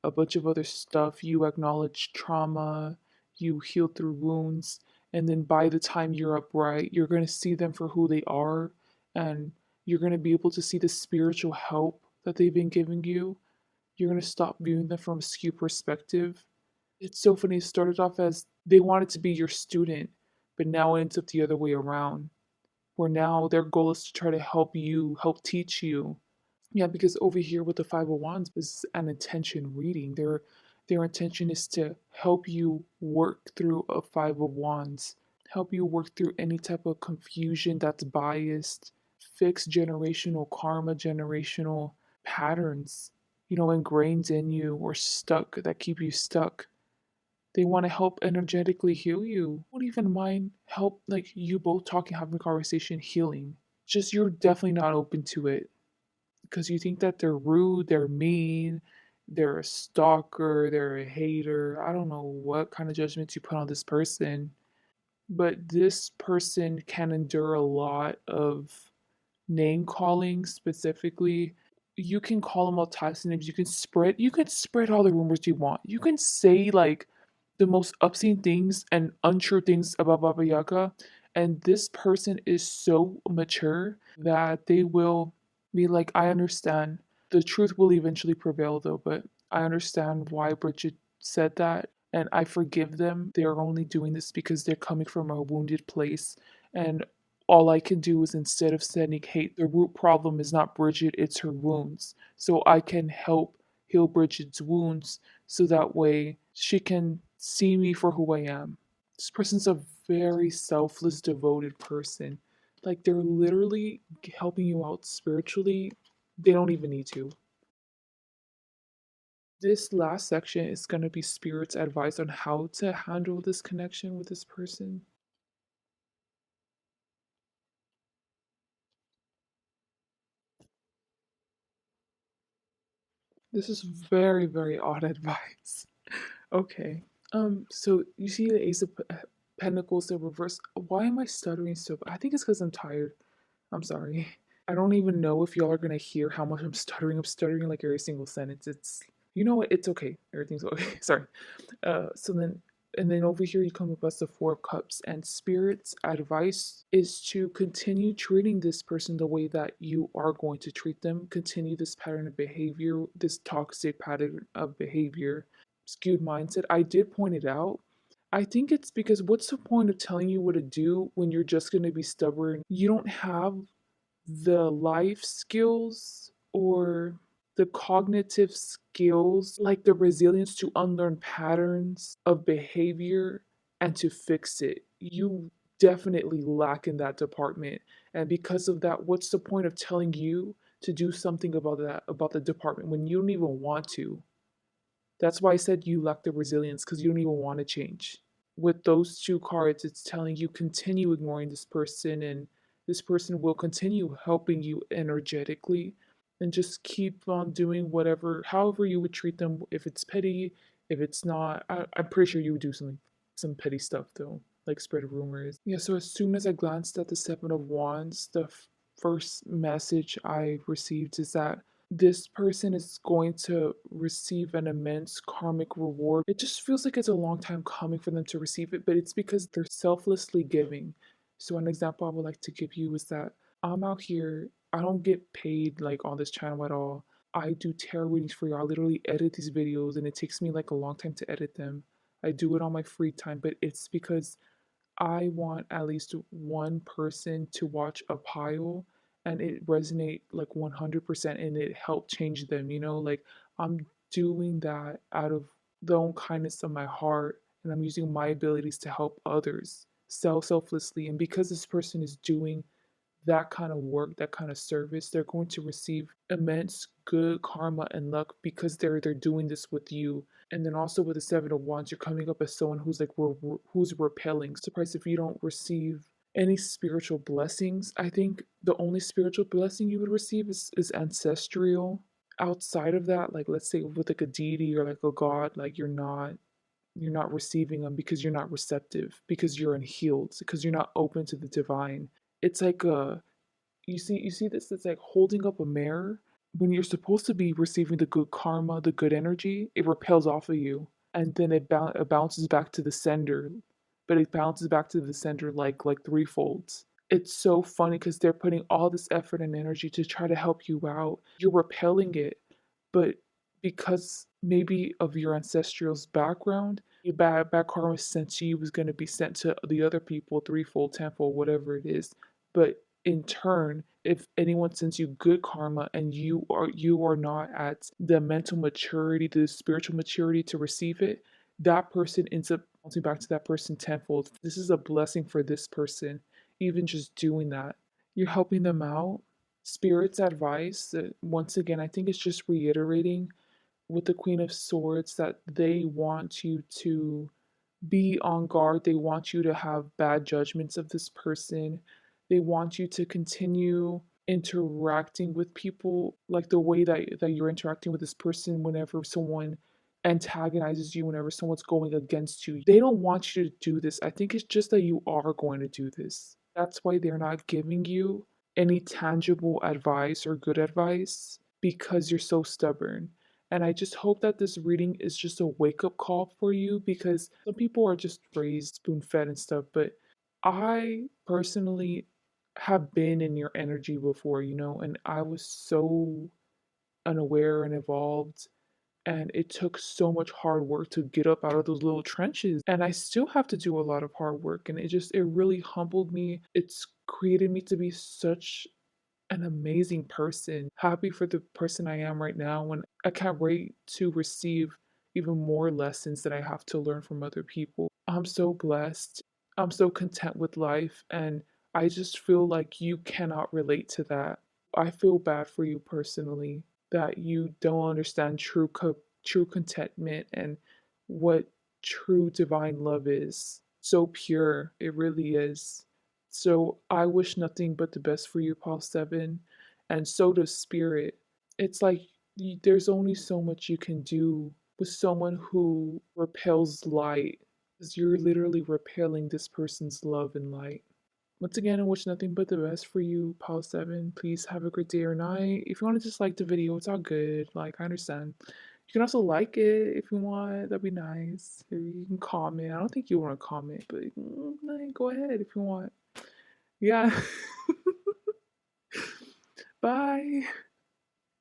a bunch of other stuff. You acknowledge trauma, you heal through wounds, and then by the time you're upright, you're going to see them for who they are, and you're going to be able to see the spiritual help that they've been giving you. You're going to stop viewing them from a skewed perspective. It's so funny. It started off as they wanted to be your student, but now it ends up the other way around, where now their goal is to try to help you, help teach you. Yeah, because over here with the Five of Wands is an intention reading. Their intention is to help you work through a Five of Wands, help you work through any type of confusion that's biased, fix generational karma, generational patterns, ingrained in you or stuck that keep you stuck. They want to help energetically heal you. Won't even mind help like you both talking, having a conversation, healing. Just you're definitely not open to it because you think that they're rude, they're mean, they're a stalker, they're a hater. I don't know what kind of judgments you put on this person, but this person can endure a lot of name calling specifically. You can call them all types of names. You can spread all the rumors you want. You can say like the most obscene things and untrue things about Baba Yaga. And this person is so mature that they will be like, I understand. The truth will eventually prevail though, but I understand why Bridget said that. And I forgive them. They are only doing this because they're coming from a wounded place. And all I can do is instead of sending hate, the root problem is not Bridget, it's her wounds. So I can help heal Bridget's wounds so that way she can see me for who I am. This person's a very selfless, devoted person. Like they're literally helping you out spiritually. They don't even need to. This last section is going to be Spirit's advice on how to handle this connection with this person. This is very, very odd advice. Okay. So you see the Ace of Pentacles, the reverse. Why am I stuttering so? I think it's because I'm tired. I'm sorry. I don't even know if y'all are gonna hear how much I'm stuttering. I'm stuttering like every single sentence. You know what? It's okay. Everything's okay. Sorry. And then over here you come across the Four of Cups, and Spirit's advice is to continue treating this person the way that you are going to treat them. Continue this pattern of behavior, this toxic pattern of behavior, skewed mindset. I did point it out. I think it's because what's the point of telling you what to do when you're just going to be stubborn? You don't have the life skills or the cognitive skills, like the resilience to unlearn patterns of behavior and to fix it. You definitely lack in that department. And because of that, what's the point of telling you to do something about that, about the department, when you don't even want to? That's why I said you lack the resilience because you don't even want to change. With those two cards, it's telling you continue ignoring this person and this person will continue helping you energetically and just keep on doing whatever, however you would treat them. If it's petty, if it's not, I'm pretty sure you would do some petty stuff though, like spread rumors. Yeah, so as soon as I glanced at the Seven of Wands, the first message I received is that this person is going to receive an immense karmic reward. It just feels like it's a long time coming for them to receive it, but it's because they're selflessly giving. So, an example I would like to give you is that I'm out here, I don't get paid like on this channel at all. I do tarot readings for you. I literally edit these videos and it takes me like a long time to edit them. I do it on my free time, but it's because I want at least one person to watch a pile and it resonate like 100% and it helped change them, like I'm doing that out of the own kindness of my heart and I'm using my abilities to help others selflessly. And because this person is doing that kind of work, that kind of service, they're going to receive immense good karma and luck because they're doing this with you. And then also with the Seven of Wands, you're coming up as someone who's like who's repelling. Surprised if you don't receive any spiritual blessings. I think the only spiritual blessing you would receive is ancestral. Outside of that, like let's say with like a deity or like a god, like you're not receiving them because you're not receptive, because you're unhealed, because you're not open to the divine. It's like a you see this, it's like holding up a mirror. When you're supposed to be receiving the good karma, the good energy, it repels off of you and then it bounces back to the sender, but it bounces back to the sender like threefold. It's so funny because they're putting all this effort and energy to try to help you out. You're repelling it, but because maybe of your ancestral's background, your bad karma sent to you was going to be sent to the other people threefold, tenfold, whatever it is. But in turn, if anyone sends you good karma and you are not at the mental maturity, the spiritual maturity to receive it, that person ends up bouncing back to that person tenfold. This is a blessing for this person, even just doing that. You're helping them out. Spirit's advice, once again, I think it's just reiterating with the Queen of Swords that they want you to be on guard. They want you to have bad judgments of this person. They want you to continue interacting with people like the way that you're interacting with this person whenever someone antagonizes you, whenever someone's going against you. They don't want you to do this. I think it's just that you are going to do this. That's why they're not giving you any tangible advice or good advice because you're so stubborn. And I just hope that this reading is just a wake up call for you because some people are just raised spoon fed and stuff. But I personally have been in your energy before, and I was so unaware and evolved. And it took so much hard work to get up out of those little trenches. And I still have to do a lot of hard work. And it really humbled me. It's created me to be such an amazing person, happy for the person I am right now, and I can't wait to receive even more lessons that I have to learn from other people. I'm so blessed. I'm so content with life, and I just feel like you cannot relate to that. I feel bad for you personally that you don't understand true contentment and what true divine love is. So pure, it really is. So I wish nothing but the best for you, Paul Seven, and so does Spirit. It's like there's only so much you can do with someone who repels light, because you're literally repelling this person's love and light. Once again, I wish nothing but the best for you, Paul Seven. Please have a great day or night. If you want to just like the video, it's all good. Like, I understand. You can also like it if you want. That'd be nice. Or you can comment. I don't think you want to comment, but like, go ahead if you want. Yeah. Bye.